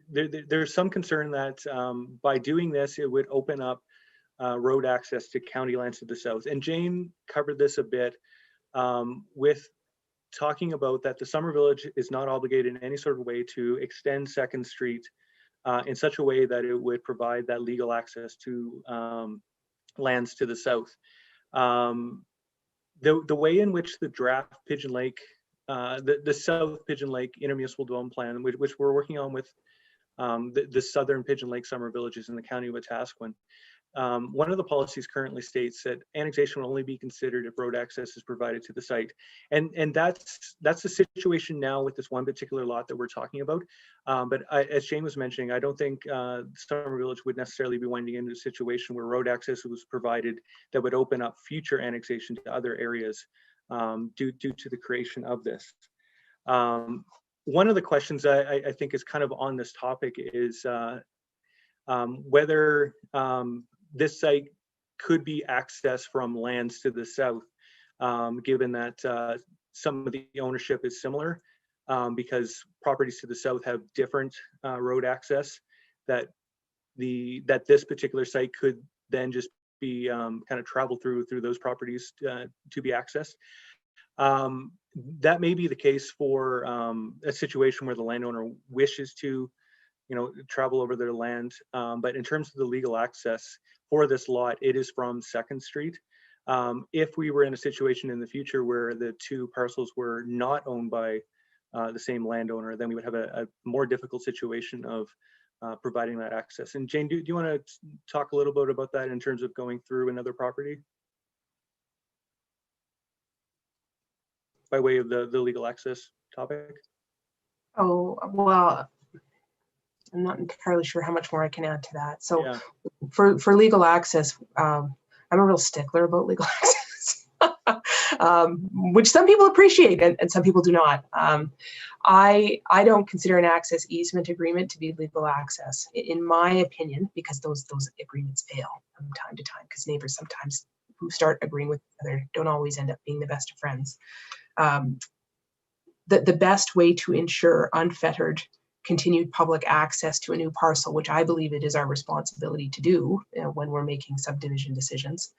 there's some concern that by doing this, it would open up road access to county lands to the south. And Jane covered this a bit with talking about that the Summer Village is not obligated in any sort of way to extend 2nd Street in such a way that it would provide that legal access to lands to the south. The way in which the draft Pigeon Lake, the South Pigeon Lake Intermunicipal Development Plan, which we're working on with the Southern Pigeon Lake Summer Villages in the County of Wetaskiwin, one of the policies currently states that annexation will only be considered if road access is provided to the site, and that's the situation now with this one particular lot that we're talking about. But as Shane was mentioning, I don't think Summer Village would necessarily be winding into a situation where road access was provided that would open up future annexation to other areas due to the creation of this. One of the questions I think is kind of on this topic is whether this site could be accessed from lands to the south, given that some of the ownership is similar, because properties to the south have different road access, that this particular site could then just be kind of travel through those properties to be accessed. That may be the case for a situation where the landowner wishes to travel over their land, but in terms of the legal access for this lot, it is from 2nd Street. If we were in a situation in the future where the two parcels were not owned by the same landowner, then we would have a more difficult situation of providing that access. And Jane, do you want to talk a little bit about that in terms of going through another property by way of the legal access topic? Oh, well, I'm not entirely sure how much more I can add to that. So yeah. For legal access, I'm a real stickler about legal access, which some people appreciate and some people do not. I don't consider an access easement agreement to be legal access, in my opinion, because those agreements fail from time to time, because neighbors sometimes who start agreeing with each other don't always end up being the best of friends. The best way to ensure unfettered continued public access to a new parcel, which I believe it is our responsibility to do when we're making subdivision decisions,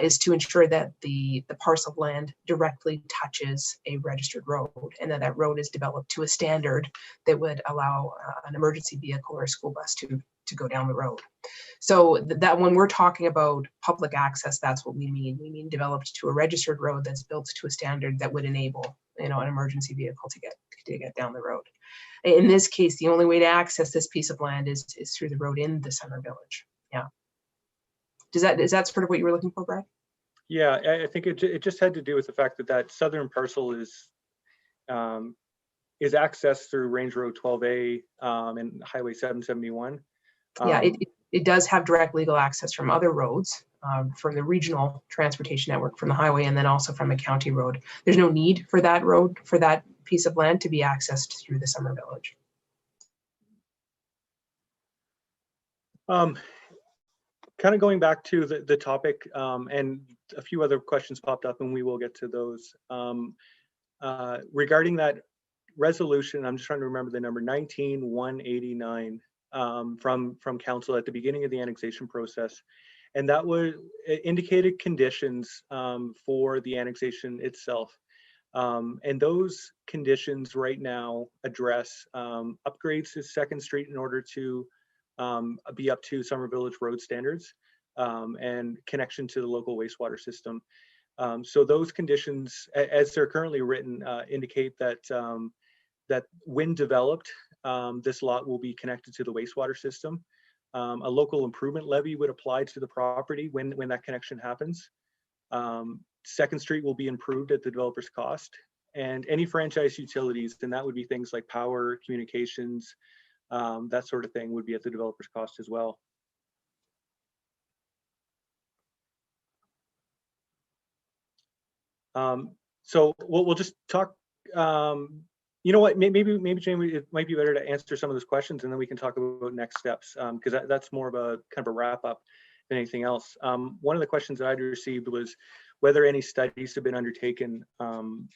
is to ensure that the parcel of land directly touches a registered road, and that road is developed to a standard that would allow an emergency vehicle or a school bus to go down the road. So that when we're talking about public access, that's what we mean. We mean developed to a registered road that's built to a standard that would enable an emergency vehicle to get down the road. In this case, the only way to access this piece of land is through the road in the Summer Village. Yeah. Is that sort of what you were looking for, Brad? Yeah, I think it just had to do with the fact that southern parcel is accessed through Range Road 12A and Highway 771. Yeah, it does have direct legal access from other roads, from the regional transportation network, from the highway, and then also from a county road. There's no need for that road, for that piece of land, to be accessed through the Summer Village. Kind of going back to the topic, and a few other questions popped up, and we will get to those. Regarding that resolution, I'm just trying to remember the number, 19189, from council at the beginning of the annexation process. And that indicated conditions for the annexation itself. And those conditions right now address upgrades to 2nd Street in order to be up to Summer Village road standards and connection to the local wastewater system. So those conditions, as they're currently written, indicate that that when developed, this lot will be connected to the wastewater system. A local improvement levy would apply to the property when that connection happens. Second Street will be improved at the developer's cost, and any franchise utilities, and that would be things like power, communications, that sort of thing, would be at the developer's cost as well. So we'll just talk. You know what? Maybe Jamie, it might be better to answer some of those questions, and then we can talk about next steps, because that's more of a kind of a wrap up than anything else. One of the questions that I'd received was whether any studies have been undertaken,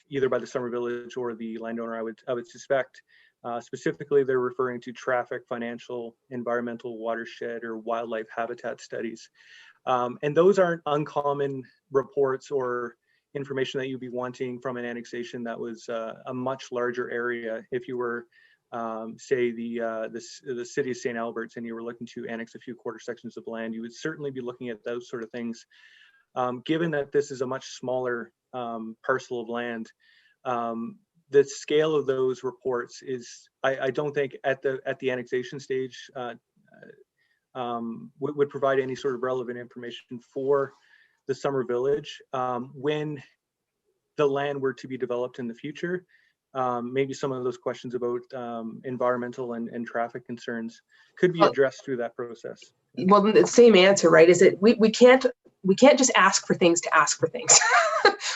either by the Summer Village or the landowner. I would suspect specifically they're referring to traffic, financial, environmental, watershed, or wildlife habitat studies, and those aren't uncommon reports or information that you'd be wanting from an annexation that was a much larger area. If you were, say, the city of St. Albert's, and you were looking to annex a few quarter sections of land, you would certainly be looking at those sort of things. Given that this is a much smaller parcel of land, the scale of those reports is, I don't think at the annexation stage would provide any sort of relevant information for the Summer Village. When the land were to be developed in the future, maybe some of those questions about environmental and traffic concerns could be addressed through that process. Well, the same answer, right? Is that we can't just ask for things to ask for things.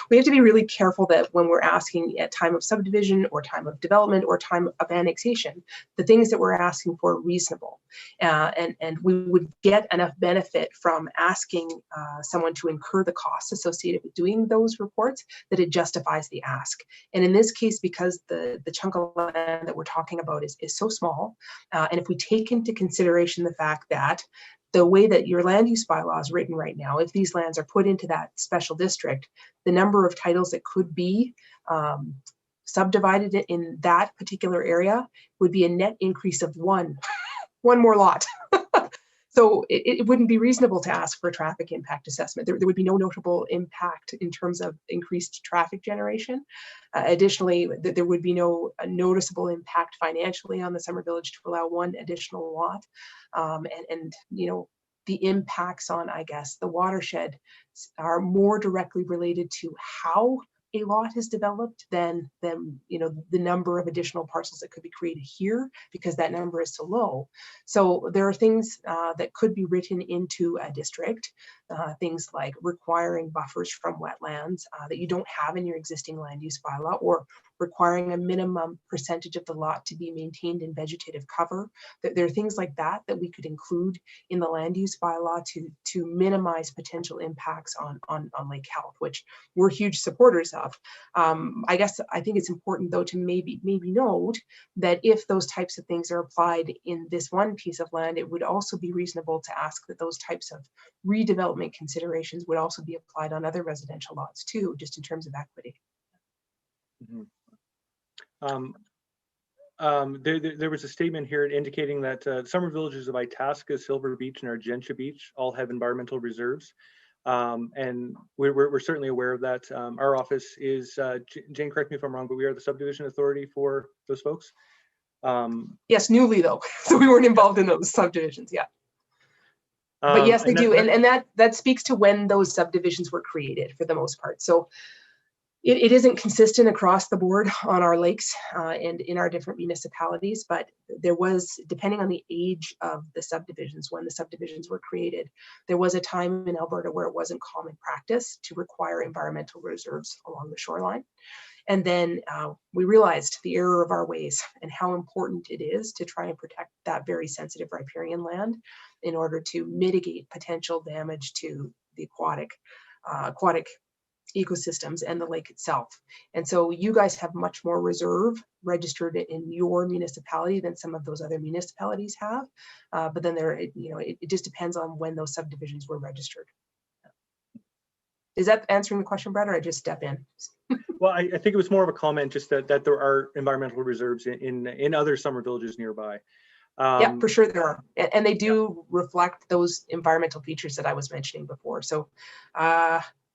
We have to be really careful that when we're asking at time of subdivision or time of development or time of annexation, the things that we're asking for are reasonable. And we would get enough benefit from asking someone to incur the costs associated with doing those reports that it justifies the ask. And in this case, because the chunk of land that we're talking about is so small, and if we take into consideration the fact that the way that your land use bylaw is written right now, if these lands are put into that special district, the number of titles that could be subdivided in that particular area would be a net increase of one more lot. So it wouldn't be reasonable to ask for a traffic impact assessment. There would be no notable impact in terms of increased traffic generation. Additionally, there would be no noticeable impact financially on the Summer Village to allow one additional lot. And you know, the impacts on, I guess, the watershed are more directly related to how a lot is developed than you know, the number of additional parcels that could be created here, because that number is so low. So there are things that could be written into a district, things like requiring buffers from wetlands that you don't have in your existing land use bylaw, or requiring a minimum percentage of the lot to be maintained in vegetative cover. There are things like that that we could include in the land use bylaw to minimize potential impacts on lake health, which we're huge supporters of. I guess I think it's important though to maybe note that if those types of things are applied in this one piece of land, it would also be reasonable to ask that those types of redevelopment considerations would also be applied on other residential lots too, just in terms of equity. Mm-hmm. There was a statement here indicating that Summer Villages of Itasca, Silver Beach, and Argentia Beach all have environmental reserves. And we're certainly aware of that. Our office is, Jane, correct me if I'm wrong, but we are the subdivision authority for those folks. Yes, newly though, so we weren't involved in those subdivisions yet. But yes, they do, and that speaks to when those subdivisions were created for the most part. So it isn't consistent across the board on our lakes and in our different municipalities, but there was, depending on the age of the subdivisions, when the subdivisions were created, there was a time in Alberta where it wasn't common practice to require environmental reserves along the shoreline. And then we realized the error of our ways and how important it is to try and protect that very sensitive riparian land in order to mitigate potential damage to the aquatic ecosystems and the lake itself. And so you guys have much more reserve registered in your municipality than some of those other municipalities have. But then it just depends on when those subdivisions were registered. Is that answering the question, Brad, or I just step in? Well, I think it was more of a comment, just that there are environmental reserves in other summer villages nearby. Yeah, for sure there are. And they do reflect those environmental features that I was mentioning before. So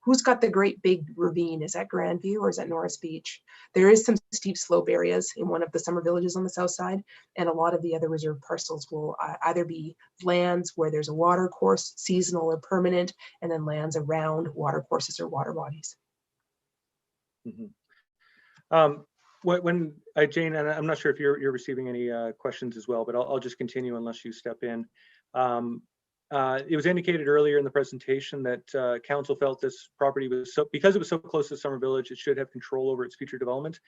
who's got the great big ravine? Is that Grandview or is that Norris Beach? There is some steep slope areas in one of the summer villages on the south side. And a lot of the other reserve parcels will either be lands where there's a water course, seasonal or permanent, and then lands around water courses or water bodies. When Jane, and I'm not sure if you're receiving any questions as well, but I'll just continue unless you step in. It was indicated earlier in the presentation that council felt this property was because it was so close to Summer Village, it should have control over its future development.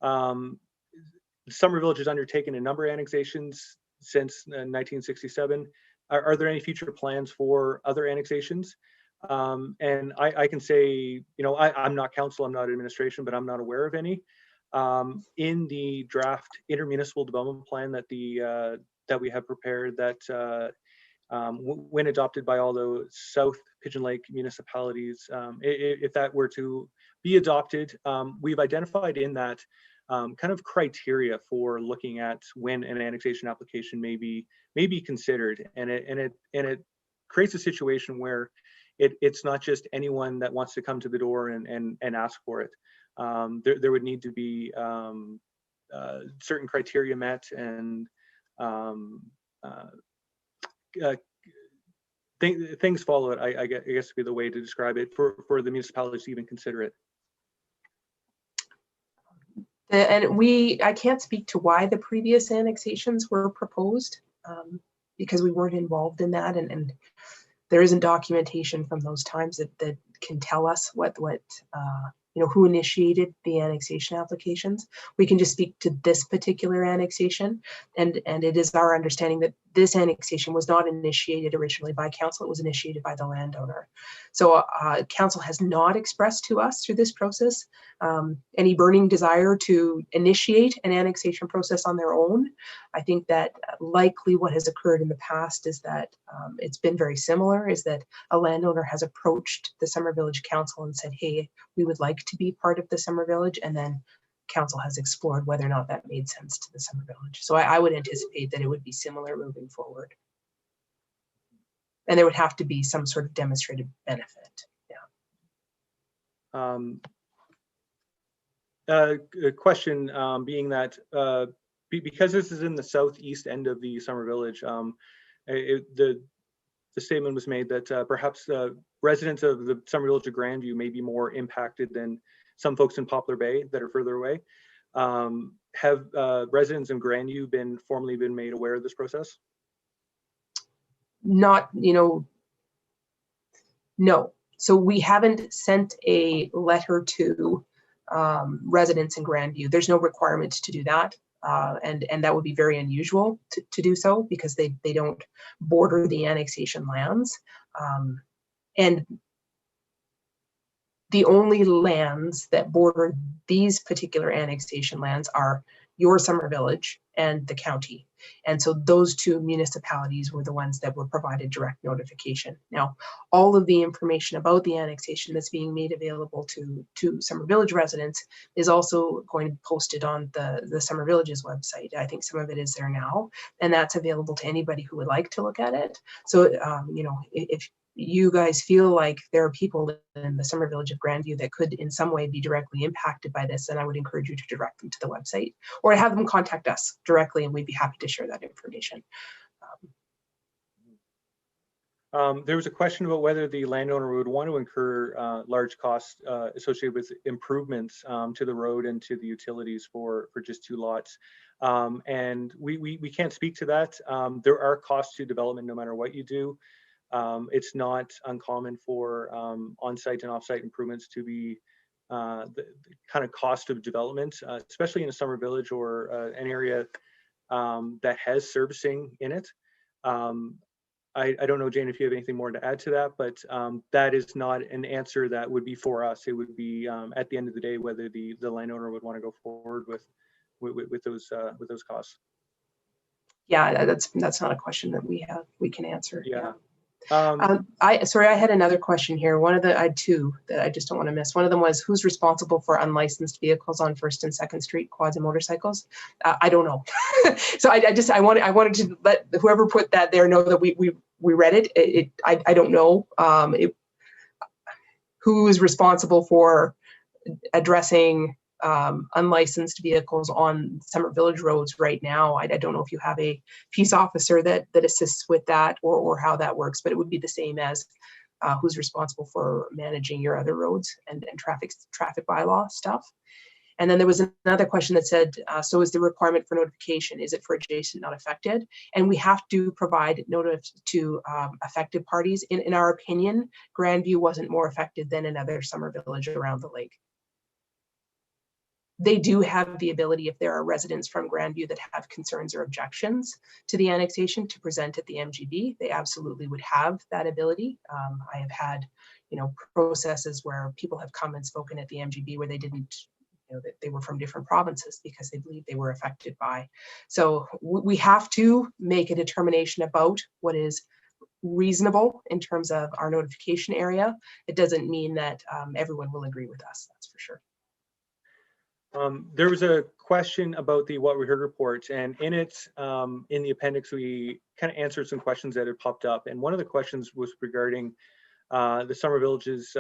Summer Village has undertaken a number of annexations since 1967. Are there any future plans for other annexations? And I can say, I'm not council, I'm not administration, but I'm not aware of any. In the draft intermunicipal development plan that we have prepared, that when adopted by all the South Pigeon Lake municipalities, if that were to be adopted, we've identified in that kind of criteria for looking at when an annexation application may be considered, and it creates a situation where it's not just anyone that wants to come to the door and ask for it. There would need to be certain criteria met, and things follow it. I guess would be the way to describe it for the municipalities to even consider it. And I can't speak to why the previous annexations were proposed, because we weren't involved in that, and there isn't documentation from those times that can tell us what who initiated the annexation applications. We can just speak to this particular annexation, and it is our understanding that this annexation was not initiated originally by council. It was initiated by the landowner. So council has not expressed to us through this process any burning desire to initiate an annexation process on their own. I think that likely what has occurred in the past is that it's been very similar, is that a landowner has approached the Summer Village Council and said, hey, we would like to be part of the Summer Village, and then council has explored whether or not that made sense to the Summer Village. So I would anticipate that it would be similar moving forward. And there would have to be some sort of demonstrated benefit. A question being that because this is in the southeast end of the Summer Village, the statement was made that perhaps residents of the Summer Village of Grandview may be more impacted than some folks in Poplar Bay that are further away. Have residents in Grandview been formally made aware of this process? Not, no. So we haven't sent a letter to residents in Grandview. There's no requirement to do that. And that would be very unusual to do so, because they don't border the annexation lands. And the only lands that border these particular annexation lands are your Summer Village and the county. And so those two municipalities were the ones that were provided direct notification. Now, all of the information about the annexation that's being made available to Summer Village residents is also going to be posted on the Summer Village's website. I think some of it is there now, and that's available to anybody who would like to look at it. So, if you guys feel like there are people in the Summer Village of Grandview that could in some way be directly impacted by this, then I would encourage you to direct them to the website or have them contact us directly, and we'd be happy to share that information. There was a question about whether the landowner would want to incur large costs associated with improvements to the road and to the utilities for just 2 lots. And we can't speak to that. There are costs to development no matter what you do. It's not uncommon for on-site and off-site improvements to be the kind of cost of development, especially in a Summer Village or an area that has servicing in it. I don't know, Jane, if you have anything more to add to that, but that is not an answer that would be for us. It would be at the end of the day whether the landowner would want to go forward with those costs. Yeah, that's not a question that we can answer. Yeah. Sorry, I had another question here. I had two that I just don't want to miss. One of them was, who's responsible for unlicensed vehicles on 1st and 2nd Street, quads and motorcycles? I don't know. So I wanted to let whoever put that there know that we read it. I don't know who is responsible for addressing unlicensed vehicles on Summer Village roads right now. I don't know if you have a peace officer that assists with that or how that works, but it would be the same as who's responsible for managing your other roads and traffic bylaw stuff. And then there was another question that said, so is the requirement for notification, is it for adjacent, not affected? And we have to provide notice to affected parties. In our opinion, Grandview wasn't more affected than another Summer Village around the lake. They do have the ability, if there are residents from Grandview that have concerns or objections to the annexation, to present at the MGB. They absolutely would have that ability. I have had, processes where people have come and spoken at the MGB where they didn't, that they were from different provinces because they believe they were affected by. So we have to make a determination about what is reasonable in terms of our notification area. It doesn't mean that everyone will agree with us, that's for sure. There was a question about the What We Heard report, and in it, in the appendix, we kind of answered some questions that had popped up. And one of the questions was regarding the Summer Village's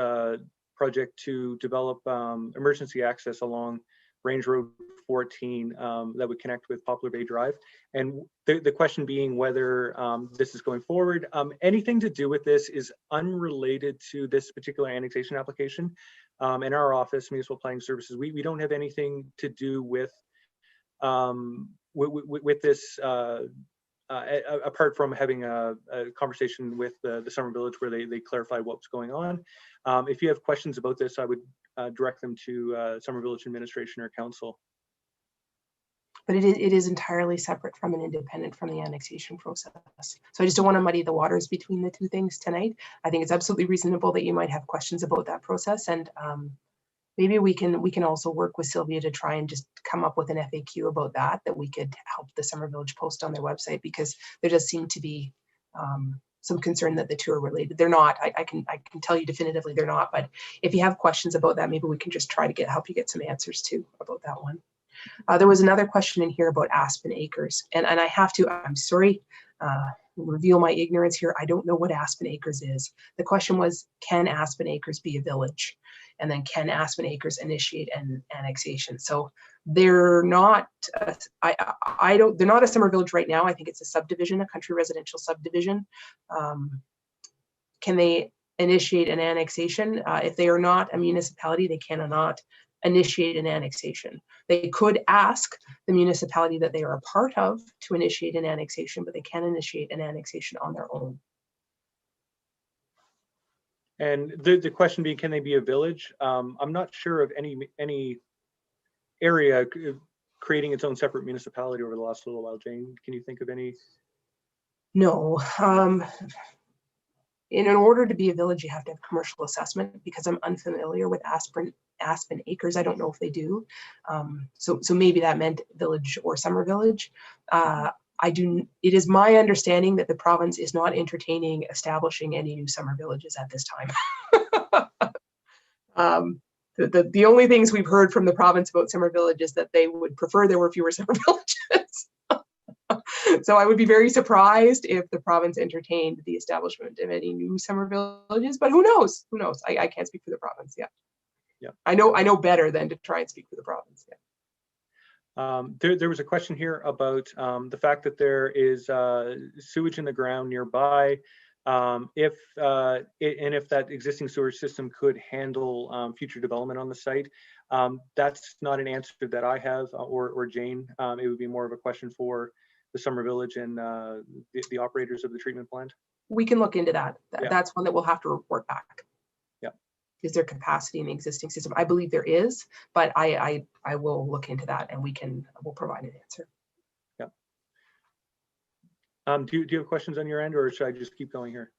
project to develop emergency access along Range Road 14 that would connect with Poplar Bay Drive. And the question being whether this is going forward. Anything to do with this is unrelated to this particular annexation application. In our office, Municipal Planning Services, we don't have anything to do with this, apart from having a conversation with the Summer Village where they clarify what's going on. If you have questions about this, I would direct them to Summer Village Administration or Council. But it is entirely separate from and independent from the annexation process. So I just don't want to muddy the waters between the two things tonight. I think it's absolutely reasonable that you might have questions about that process, and maybe we can also work with Sylvia to try and just come up with an FAQ about that we could help the Summer Village post on their website, because there does seem to be some concern that the two are related. They're not. I can tell you definitively they're not. But if you have questions about that, maybe we can just try to help you get some answers too about that one. There was another question in here about Aspen Acres, and I have to, I'm sorry, reveal my ignorance here. I don't know what Aspen Acres is. The question was, can Aspen Acres be a village? And then can Aspen Acres initiate an annexation? So they're not, they're not a Summer Village right now. I think it's a subdivision, a country residential subdivision. Can they initiate an annexation? If they are not a municipality, they cannot initiate an annexation. They could ask the municipality that they are a part of to initiate an annexation, but they can initiate an annexation on their own. And the question being, can they be a village? I'm not sure of any area creating its own separate municipality over the last little while. Jane, can you think of any? No. In order to be a village, you have to have commercial assessment. Because I'm unfamiliar with Aspen Acres, I don't know if they do. So maybe that meant village or Summer Village. It is my understanding that the province is not entertaining establishing any new Summer Villages at this time. The only things we've heard from the province about Summer Village is that they would prefer there were fewer Summer Villages. So I would be very surprised if the province entertained the establishment of any new Summer Villages, but who knows? Who knows? I can't speak for the province yet. Yeah. I know better than to try and speak for the province. Yeah. There was a question here about the fact that there is sewage in the ground nearby. If that existing sewer system could handle future development on the site. That's not an answer that I have or Jane. It would be more of a question for the Summer Village and the operators of the treatment plant. We can look into that. Yeah. That's one that we'll have to report back. Yeah. Is there capacity in the existing system? I believe there is, but I will look into that and we'll provide an answer. Yeah. Do you have questions on your end, or should I just keep going here?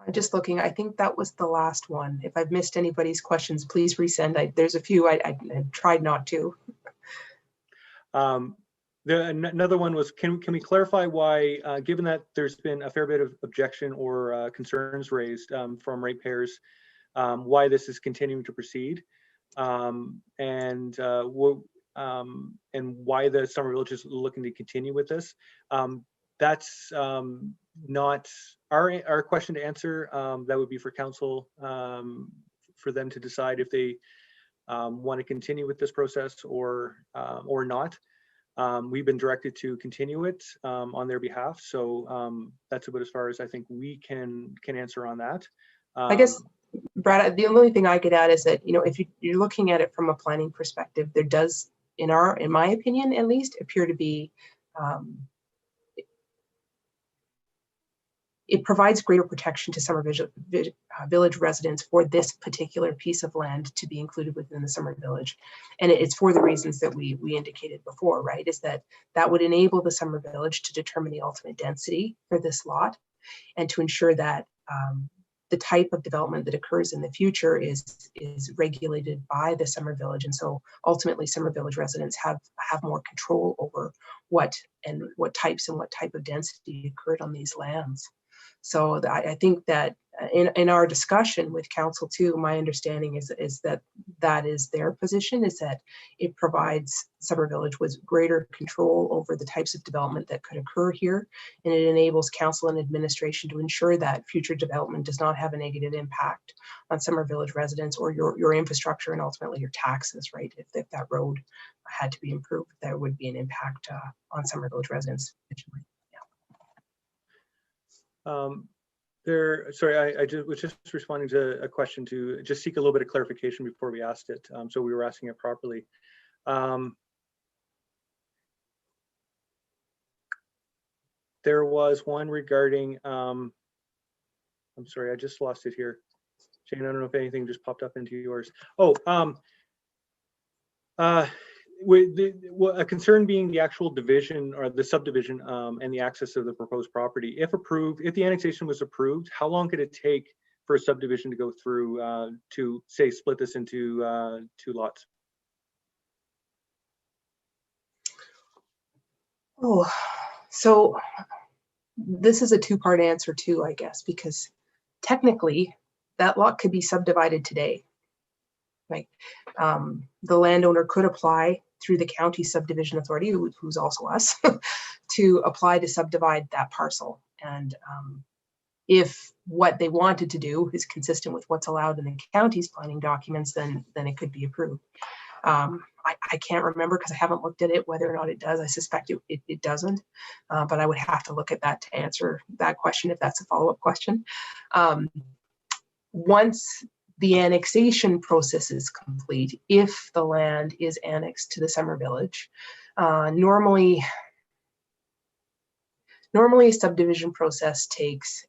I'm just looking. I think that was the last one. If I've missed anybody's questions, please resend. There's a few I tried not to. Another one was, can we clarify why, given that there's been a fair bit of objection or concerns raised from ratepayers, why this is continuing to proceed, and why the Summer Village is looking to continue with this. That's not our question to answer. That would be for council, for them to decide if they want to continue with this process or not. We've been directed to continue it on their behalf, so that's about as far as I think we can answer on that. I guess, Brad, the only thing I could add is that, if you're looking at it from a planning perspective, there does, in my opinion at least, appear to be, it provides greater protection to Summer Village residents for this particular piece of land to be included within the Summer Village. And it's for the reasons that we indicated before, right? Is that would enable the Summer Village to determine the ultimate density for this lot and to ensure that the type of development that occurs in the future is regulated by the Summer Village. And so ultimately Summer Village residents have more control over what types and what type of density occurred on these lands. So I think that in our discussion with council too, my understanding is that is their position, is that it provides Summer Village with greater control over the types of development that could occur here. And it enables council and administration to ensure that future development does not have a negative impact on Summer Village residents or your infrastructure and ultimately your taxes, right? If that road had to be improved, there would be an impact on Summer Village residents. Sorry, I was just responding to a question to just seek a little bit of clarification before we asked it, so we were asking it properly. There was one regarding, I'm sorry, I just lost it here. Shane, I don't know if anything just popped up into yours. Oh, a concern being the actual division or the subdivision and the access of the proposed property. If approved, if the annexation was approved, how long could it take for a subdivision to go through to say split this into 2 lots? Oh, so this is a 2-part answer too, I guess, because technically that lot could be subdivided today. Right. The landowner could apply through the county subdivision authority, who's also us, to apply to subdivide that parcel. And if what they wanted to do is consistent with what's allowed in the county's planning documents, then it could be approved. I can't remember because I haven't looked at it whether or not it does. I suspect it doesn't, but I would have to look at that to answer that question if that's a follow-up question. Once the annexation process is complete, if the land is annexed to the Summer Village, normally a subdivision process takes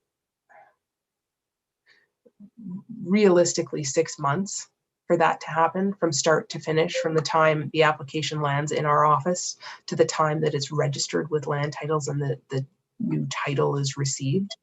realistically 6 months for that to happen, from start to finish, from the time the application lands in our office to the time that it's registered with land titles and the new title is received.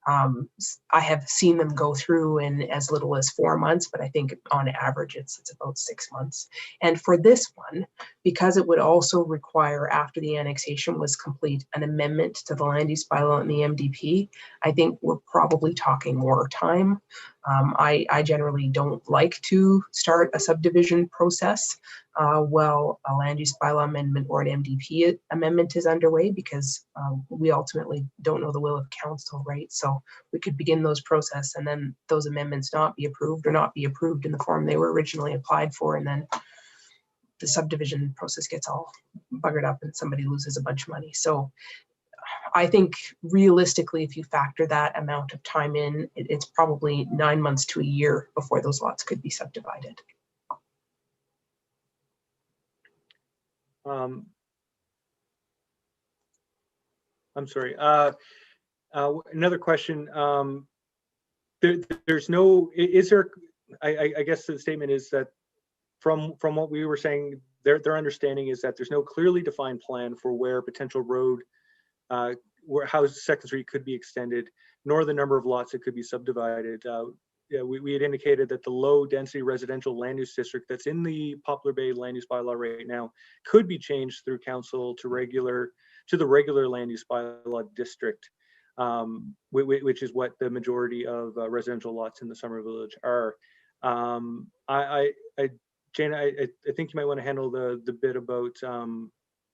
I have seen them go through in as little as 4 months, but I think on average it's about 6 months. And for this one, because it would also require, after the annexation was complete, an amendment to the land use bylaw and the MDP, I think we're probably talking more time. I generally don't like to start a subdivision process while a land use bylaw amendment or an MDP amendment is underway, because we ultimately don't know the will of council, right? So we could begin those process and then those amendments not be approved or not be approved in the form they were originally applied for, and then the subdivision process gets all buggered up and somebody loses a bunch of money. So I think realistically, if you factor that amount of time in, it's probably 9 months to a year before those lots could be subdivided. I'm sorry. Another question. There's no, is there, I guess the statement is that from what we were saying, their understanding is that there's no clearly defined plan for where potential road, how Second Street could be extended, nor the number of lots that could be subdivided. yeah, we had indicated that the low density residential land use district that's in the Poplar Bay land use bylaw right now could be changed through council to the regular land use bylaw district, which is what the majority of residential lots in the Summer Village are. Jane, I think you might want to handle the bit about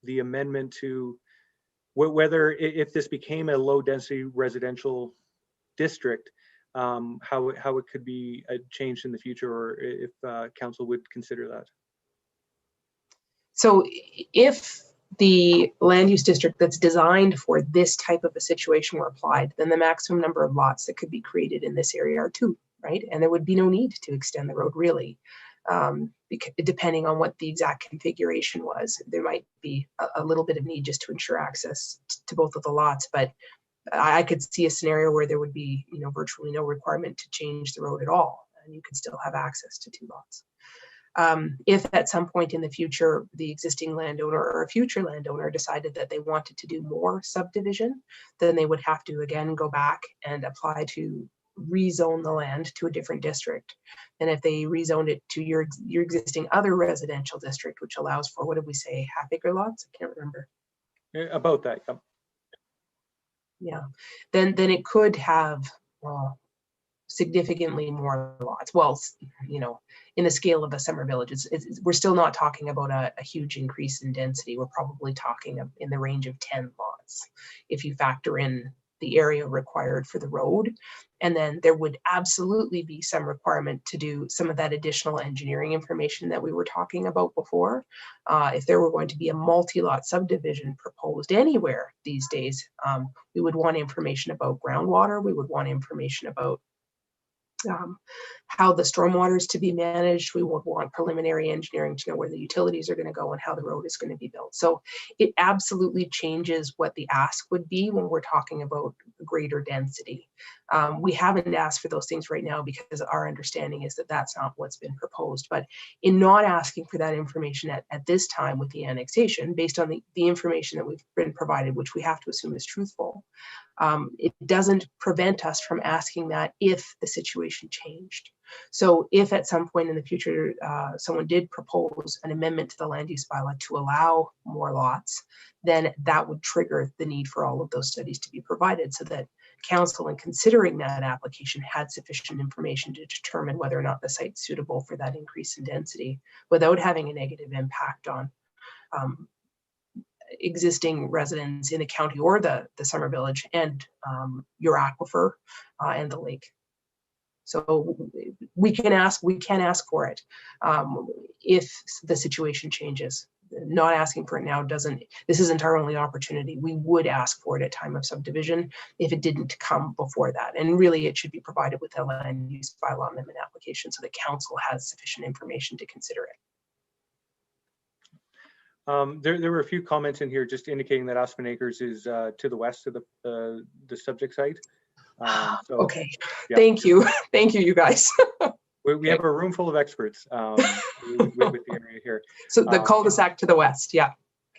the amendment to whether if this became a low density residential district, how it could be changed in the future, or if council would consider that. So if the land use district that's designed for this type of a situation were applied, then the maximum number of lots that could be created in this area are 2, right? And there would be no need to extend the road, really. Depending on what the exact configuration was, there might be a little bit of need just to ensure access to both of the lots, but I could see a scenario where there would be, virtually no requirement to change the road at all, and you could still have access to 2 lots. If at some point in the future, the existing landowner or a future landowner decided that they wanted to do more subdivision, then they would have to again go back and apply to rezone the land to a different district. And if they rezoned it to your existing other residential district, which allows for, what did we say, half-acre lots? I can't remember. About that, yeah. Yeah, then it could have significantly more lots. Well, in the scale of a summer village, we're still not talking about a huge increase in density. We're probably talking in the range of 10 lots if you factor in the area required for the road. And then there would absolutely be some requirement to do some of that additional engineering information that we were talking about before. If there were going to be a multi-lot subdivision proposed anywhere these days, we would want information about groundwater. We would want information about how the stormwater is to be managed. We would want preliminary engineering to know where the utilities are going to go and how the road is going to be built. So it absolutely changes what the ask would be when we're talking about greater density. We haven't asked for those things right now because our understanding is that that's not what's been proposed. But in not asking for that information at this time with the annexation, based on the information that we've been provided, which we have to assume is truthful, it doesn't prevent us from asking that if the situation changed. So if at some point in the future, someone did propose an amendment to the land use bylaw to allow more lots, then that would trigger the need for all of those studies to be provided so that council, in considering that application, had sufficient information to determine whether or not the site's suitable for that increase in density without having a negative impact on existing residents in the county or the summer village and your aquifer and the lake. So we can ask for it if the situation changes. Not asking for it now this isn't our only opportunity. We would ask for it at time of subdivision if it didn't come before that. And really it should be provided with a land use bylaw amendment application so that council has sufficient information to consider it. There were a few comments in here just indicating that Aspen Acres is to the west of the subject site. So, okay, yeah. Thank you, you guys. We have a room full of experts with the area here. So the cul-de-sac to the west, yeah.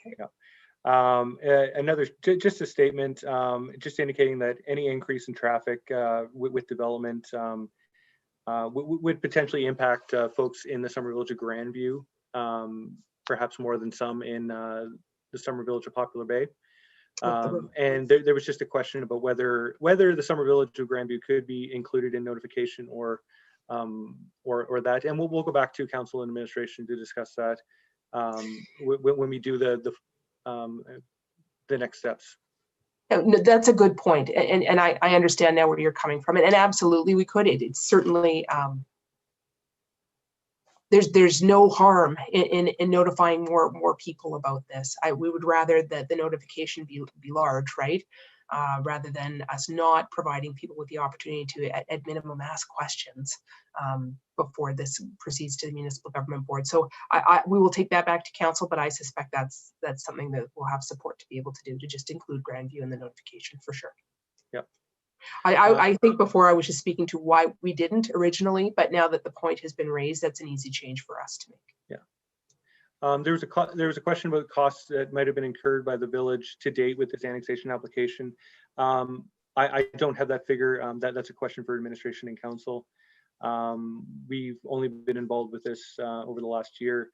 Okay. Yeah. Another, just a statement, just indicating that any increase in traffic with development would potentially impact folks in the Summer Village of Grandview, perhaps more than some in the Summer Village of Poplar Bay. And there was just a question about whether the Summer Village of Grandview could be included in notification or that, and we'll go back to council and administration to discuss that when we do the next steps. No, that's a good point, and I understand now where you're coming from, and absolutely we could. It's certainly there's no harm in notifying more people about this. We would rather that the notification be large, right? Rather than us not providing people with the opportunity to, at minimum, ask questions before this proceeds to the municipal government board. So we will take that back to council, but I suspect that's something that we'll have support to be able to do, to just include Grandview in the notification for sure. Yeah. I think before I was just speaking to why we didn't originally, but now that the point has been raised, that's an easy change for us to make. Yeah. There was a question about costs that might have been incurred by the village to date with this annexation application. I don't have that figure. That's a question for administration and council. We've only been involved with this over the last year.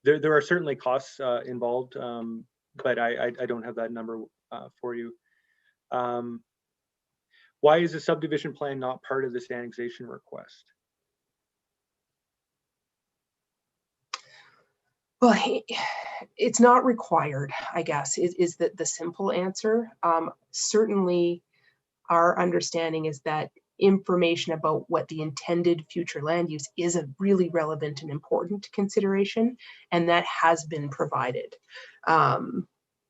There are certainly costs involved, but I don't have that number for you. Why is the subdivision plan not part of this annexation request? Well, it's not required, I guess, is the simple answer. Certainly, our understanding is that information about what the intended future land use is a really relevant and important consideration, and that has been provided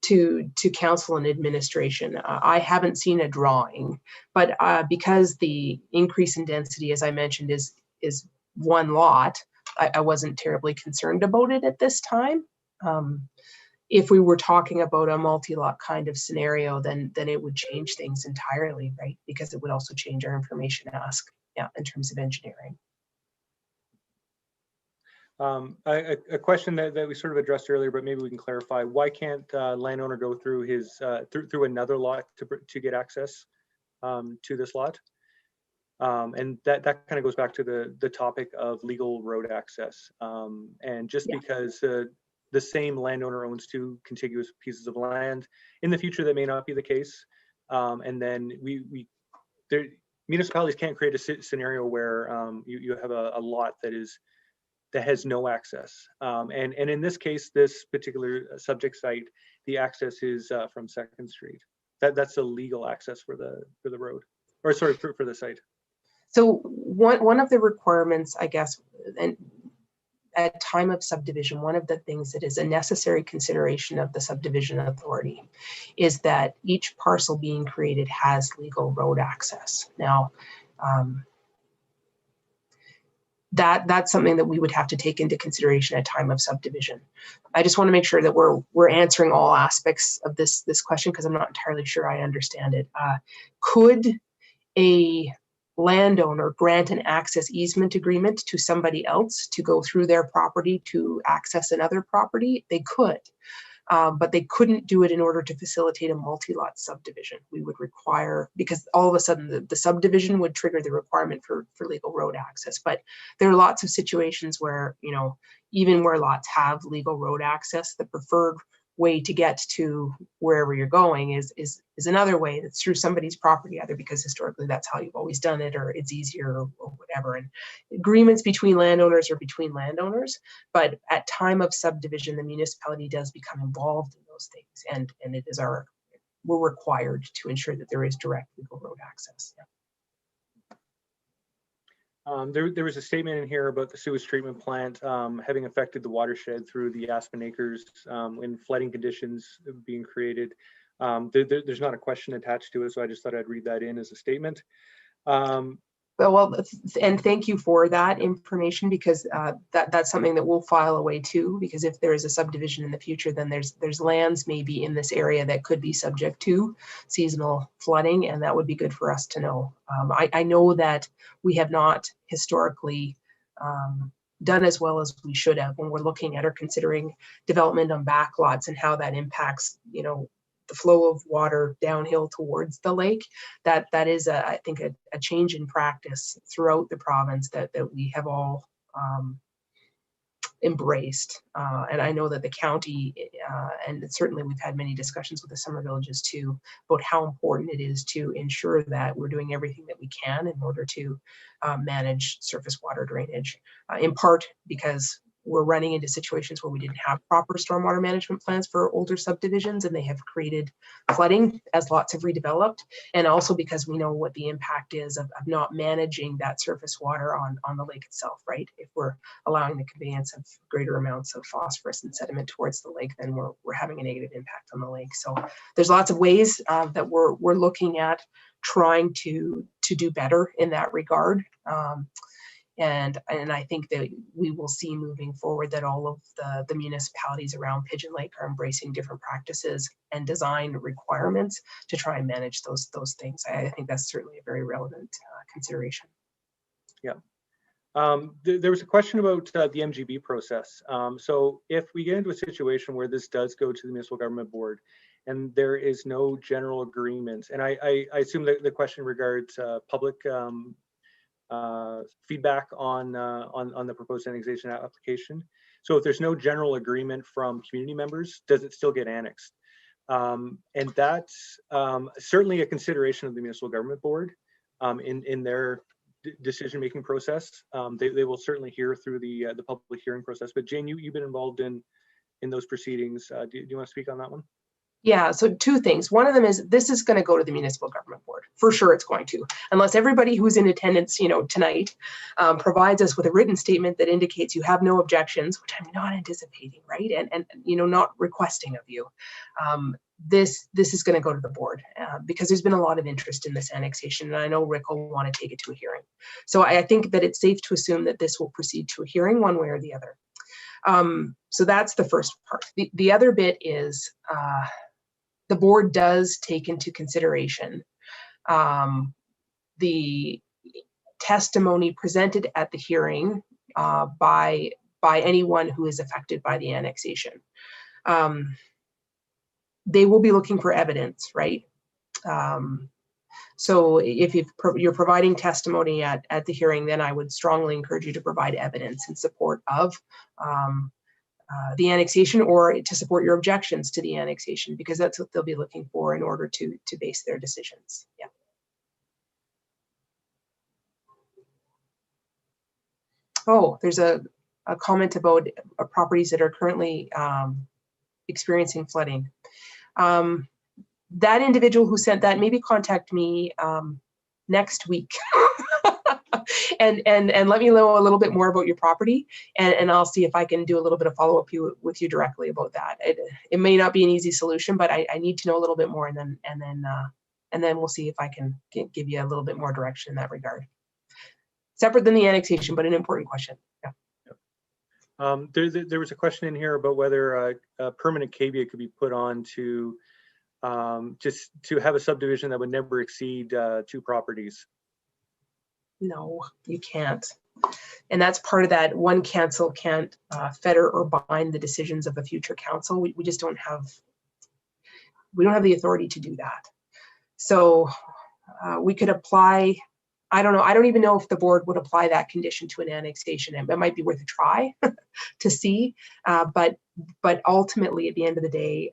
to council and administration. I haven't seen a drawing, but because the increase in density, as I mentioned, is one lot, I wasn't terribly concerned about it at this time. If we were talking about a multi-lot kind of scenario, then it would change things entirely, right? Because it would also change our information ask, yeah, in terms of engineering. A question that we sort of addressed earlier, but maybe we can clarify: why can't landowner go through his through another lot to get access to this lot? And that kind of goes back to the topic of legal road access. And just because the same landowner owns two contiguous pieces of land, in the future that may not be the case. And then municipalities can't create a scenario where you have a lot that has no access. And in this case, this particular subject site, the access is from 2nd Street. That's a legal access for the road, or sorry, for the site. So one of the requirements, I guess, and at time of subdivision, one of the things that is a necessary consideration of the subdivision authority is that each parcel being created has legal road access. Now, that's something that we would have to take into consideration at time of subdivision. I just want to make sure that we're answering all aspects of this question, because I'm not entirely sure I understand it. Could a landowner grant an access easement agreement to somebody else to go through their property to access another property? They could, but they couldn't do it in order to facilitate a multi-lot subdivision. We would require, because all of a sudden the subdivision would trigger the requirement for legal road access. But there are lots of situations where, you know, even where lots have legal road access, the preferred way to get to wherever you're going is another way that's through somebody's property, either because historically that's how you've always done it, or it's easier, or whatever. And agreements between landowners are between landowners, but at time of subdivision, the municipality does become involved in those things, and it is we're required to ensure that there is direct legal road access. Yeah. There was a statement in here about the sewage treatment plant having affected the watershed through the Aspen Acres when flooding conditions being created. There's not a question attached to it, so I just thought I'd read that in as a statement. Well, and thank you for that information, because that's something that we'll file away too, because if there is a subdivision in the future, then there's lands maybe in this area that could be subject to seasonal flooding, and that would be good for us to know. I know that we have not historically done as well as we should have when we're looking at or considering development on backlots and how that impacts, you know, the flow of water downhill towards the lake. That is, I think, a change in practice throughout the province that we have all embraced. And I know that the county, and certainly we've had many discussions with the summer villages too, about how important it is to ensure that we're doing everything that we can in order to manage surface water drainage, in part because we're running into situations where we didn't have proper stormwater management plans for older subdivisions, and they have created flooding as lots have redeveloped. And also because we know what the impact is of not managing that surface water on the lake itself, right? If we're allowing the conveyance of greater amounts of phosphorus and sediment towards the lake, then we're having a negative impact on the lake. So there's lots of ways that we're looking at trying to do better in that regard. And I think that we will see moving forward that all of the municipalities around Pigeon Lake are embracing different practices and design requirements to try and manage those things. I think that's certainly a very relevant consideration. Yeah. There was a question about the MGB process. So if we get into a situation where this does go to the Municipal Government Board and there is no general agreement, and I assume that the question regards public feedback on the proposed annexation application. So if there's no general agreement from community members, does it still get annexed? And that's certainly a consideration of the Municipal Government Board in their decision-making process. They will certainly hear through the public hearing process. But Jane, you've been involved in those proceedings. Do you want to speak on that one? Yeah, so two things. One of them is this is going to go to the Municipal Government Board. For sure it's going to, unless everybody who's in attendance, tonight provides us with a written statement that indicates you have no objections, which I'm not anticipating, right? And not requesting of you. This is going to go to the board because there's been a lot of interest in this annexation, and I know Rick will want to take it to a hearing. So I think that it's safe to assume that this will proceed to a hearing one way or the other. So that's the first part. The other bit is the board does take into consideration the testimony presented at the hearing by anyone who is affected by the annexation. They will be looking for evidence, right? So if you're providing testimony at the hearing, then I would strongly encourage you to provide evidence in support of the annexation or to support your objections to the annexation, because that's what they'll be looking for in order to base their decisions. Yeah. Oh, there's a comment about properties that are currently experiencing flooding. That individual who sent that, maybe contact me next week and let me know a little bit more about your property, and I'll see if I can do a little bit of follow-up with you directly about that. It may not be an easy solution, but I need to know a little bit more, and then we'll see if I can give you a little bit more direction in that regard. Separate than the annexation, but an important question. Yeah. There was a question in here about whether a permanent caveat could be put on to just to have a subdivision that would never exceed 2 properties. No, you can't. And that's part of that. One council can't fetter or bind the decisions of a future council. We just don't have, the authority to do that. So we could apply, I don't know, I don't even know if the board would apply that condition to an annexation. It might be worth a try to see, but ultimately at the end of the day,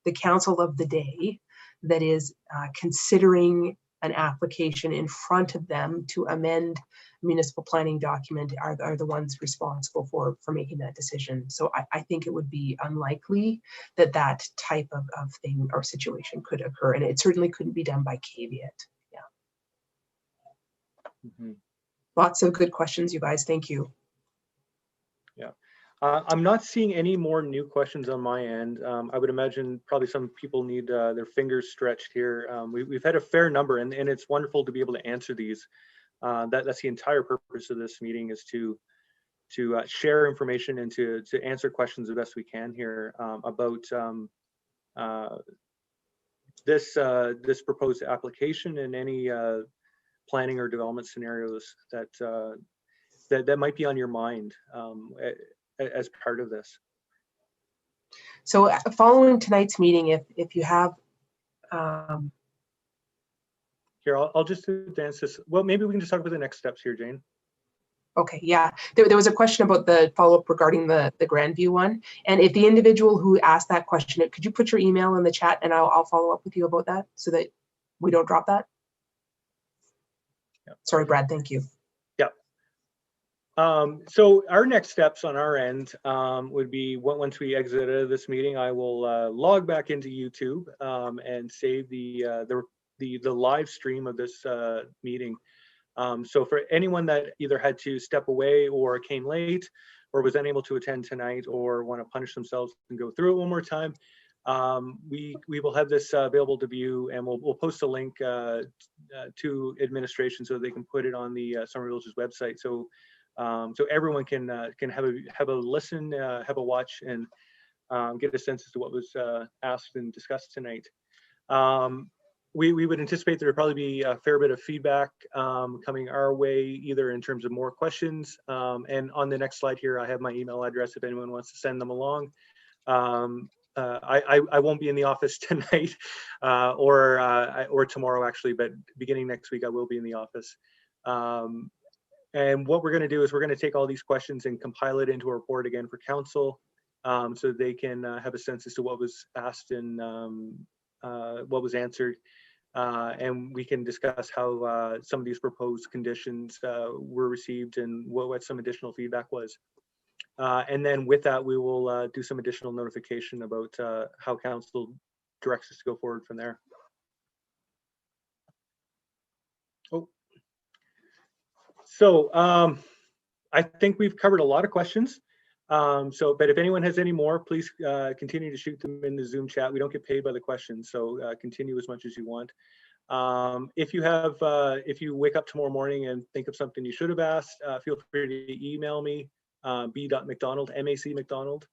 the council of the day that is considering an application in front of them to amend municipal planning document are the ones responsible for making that decision. So I think it would be unlikely that type of thing or situation could occur, and it certainly couldn't be done by caveat. Yeah. Mm-hmm. Lots of good questions, you guys. Thank you. Yeah. I'm not seeing any more new questions on my end. I would imagine probably some people need their fingers stretched here. We've had a fair number, and it's wonderful to be able to answer these. That's the entire purpose of this meeting, is to share information and to answer questions the best we can here about this proposed application and any planning or development scenarios that might be on your mind as part of this. So following tonight's meeting, if you have here, I'll just advance this. Well, maybe we can just talk about the next steps here, Jane. Okay, yeah. There was a question about the follow-up regarding the Grandview one. And if the individual who asked that question, could you put your email in the chat and I'll follow up with you about that so that we don't drop that? Yep. Sorry, Brad, thank you. So our next steps on our end would be once we exit out of this meeting, I will log back into YouTube and save the live stream of this meeting. So for anyone that either had to step away or came late or was unable to attend tonight or want to punish themselves and go through it one more time, we will have this available to view, and we'll post a link to administration so they can put it on the Summer Village's website. So everyone can have a listen, have a watch, and get a sense as to what was asked and discussed tonight. we would anticipate there would probably be a fair bit of feedback coming our way, either in terms of more questions. And on the next slide here, I have my email address if anyone wants to send them along. I won't be in the office tonight or tomorrow actually, but beginning next week I will be in the office. And what we're going to do is we're going to take all these questions and compile it into a report again for council, so they can have a sense as to what was asked and what was answered. And we can discuss how some of these proposed conditions were received and what some additional feedback was. And then with that, we will do some additional notification about how council directs us to go forward from there. Oh, so I think we've covered a lot of questions. But if anyone has any more, please continue to shoot them in the Zoom chat. We don't get paid by the questions, so continue as much as you want. If you wake up tomorrow morning and think of something you should have asked, feel free to email me, b.mcdonald, MacMcdonald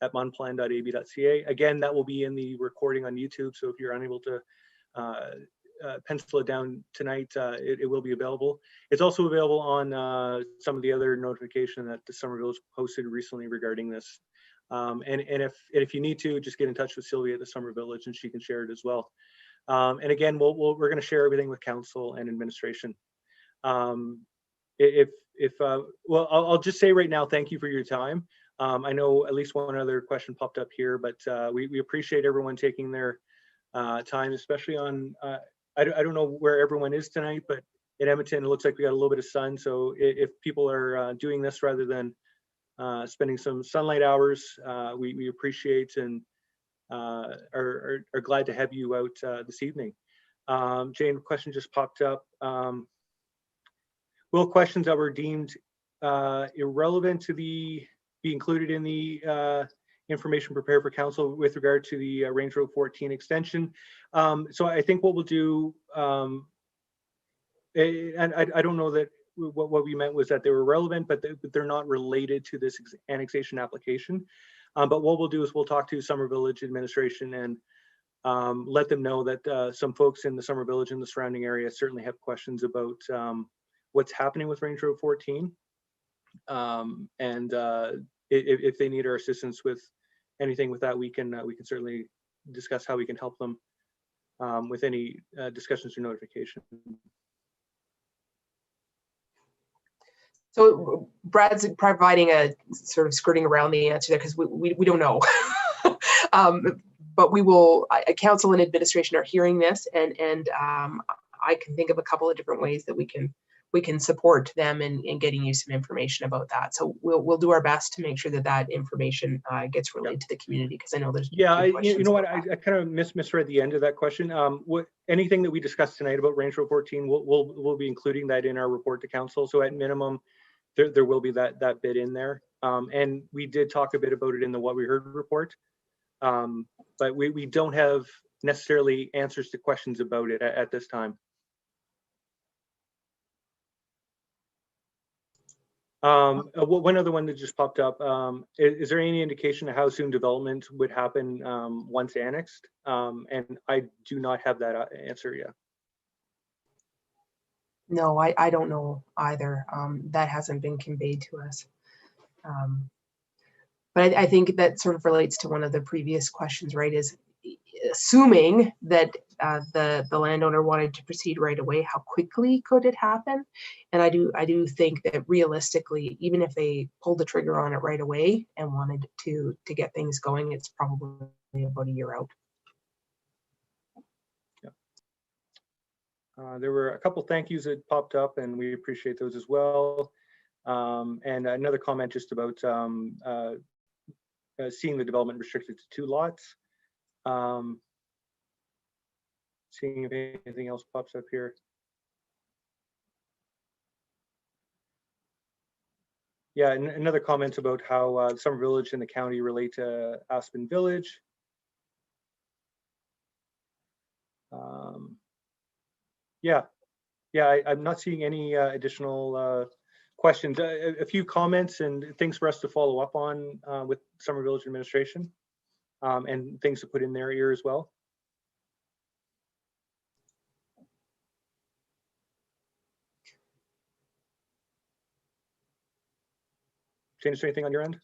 @monplan.ab.ca. Again, that will be in the recording on YouTube, so if you're unable to pencil it down tonight, it will be available. It's also available on some of the other notification that the Somerville posted recently regarding this. And if you need to, just get in touch with Sylvia at the Summer Village and she can share it as well. And again, we're going to share everything with council and administration. Well, I'll just say right now, thank you for your time. I know at least one other question popped up here, but we appreciate everyone taking their time, especially on, I don't know where everyone is tonight, but in Edmonton, it looks like we got a little bit of sun. So if people are doing this rather than spending some sunlight hours, we appreciate and are glad to have you out this evening. Jane, a question just popped up. Will questions that were deemed irrelevant to be included in the information prepared for council with regard to the Range Road 14 extension? So I think what we'll do, and I don't know that what we meant was that they were relevant, but they're not related to this annexation application. But what we'll do is we'll talk to Summer Village administration and let them know that some folks in the Summer Village and the surrounding area certainly have questions about what's happening with Range Road 14. And if they need our assistance with anything with that, we can certainly discuss how we can help them with any discussions or notification. So Brad's providing a sort of skirting around the answer there because we don't know. But we will, council and administration are hearing this, and I can think of a couple of different ways that we can support them in getting you some information about that. So we'll do our best to make sure that information gets relayed to the community, because I know there's you know what, I kind of misread the end of that question. Anything that we discussed tonight about Range Road 14, we'll be including that in our report to council. So at minimum, there will be that bit in there. And we did talk a bit about it in the What We Heard report. But we don't have necessarily answers to questions about it at this time. One other one that just popped up, is there any indication of how soon development would happen once annexed? And I do not have that answer yet. No, I don't know either. That hasn't been conveyed to us. But I think that sort of relates to one of the previous questions, right? Is assuming that the landowner wanted to proceed right away, how quickly could it happen? And I do think that realistically, even if they pulled the trigger on it right away and wanted to get things going, it's probably about a year out. There were a couple thank yous that popped up, and we appreciate those as well. And another comment just about seeing the development restricted to 2 lots. Seeing if anything else pops up here. Yeah, and another comment about how Summer Village and the county relate to Aspen Village. I'm not seeing any additional questions. A few comments and things for us to follow up on with Summer Village administration, and things to put in their ear as well. changes to anything on your end?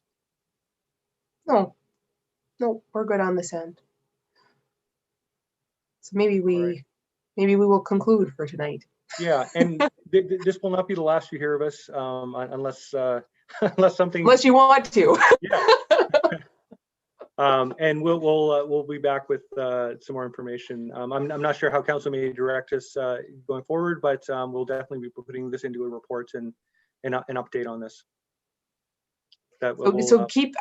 No, we're good on this end. So maybe right. maybe we will conclude for tonight. Yeah, and this will not be the last you hear of us, unless unless something. Unless you want to. Yeah. And we'll be back with some more information. I'm not sure how council may direct us going forward, but we'll definitely be putting this into a report and an update on this. So keep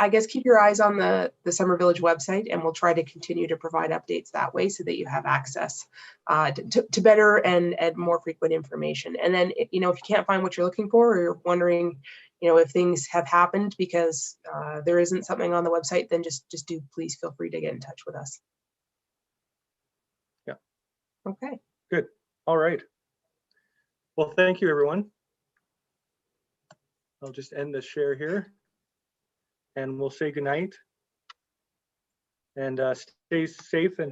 your eyes on the Summer Village website, and we'll try to continue to provide updates that way so that you have access to better and more frequent information. And then, if you can't find what you're looking for, or you're wondering, if things have happened because there isn't something on the website, then just please feel free to get in touch with us. Yeah. Okay. Good. All right. Well, thank you, everyone. I'll just end the share here. And we'll say goodnight and stay safe and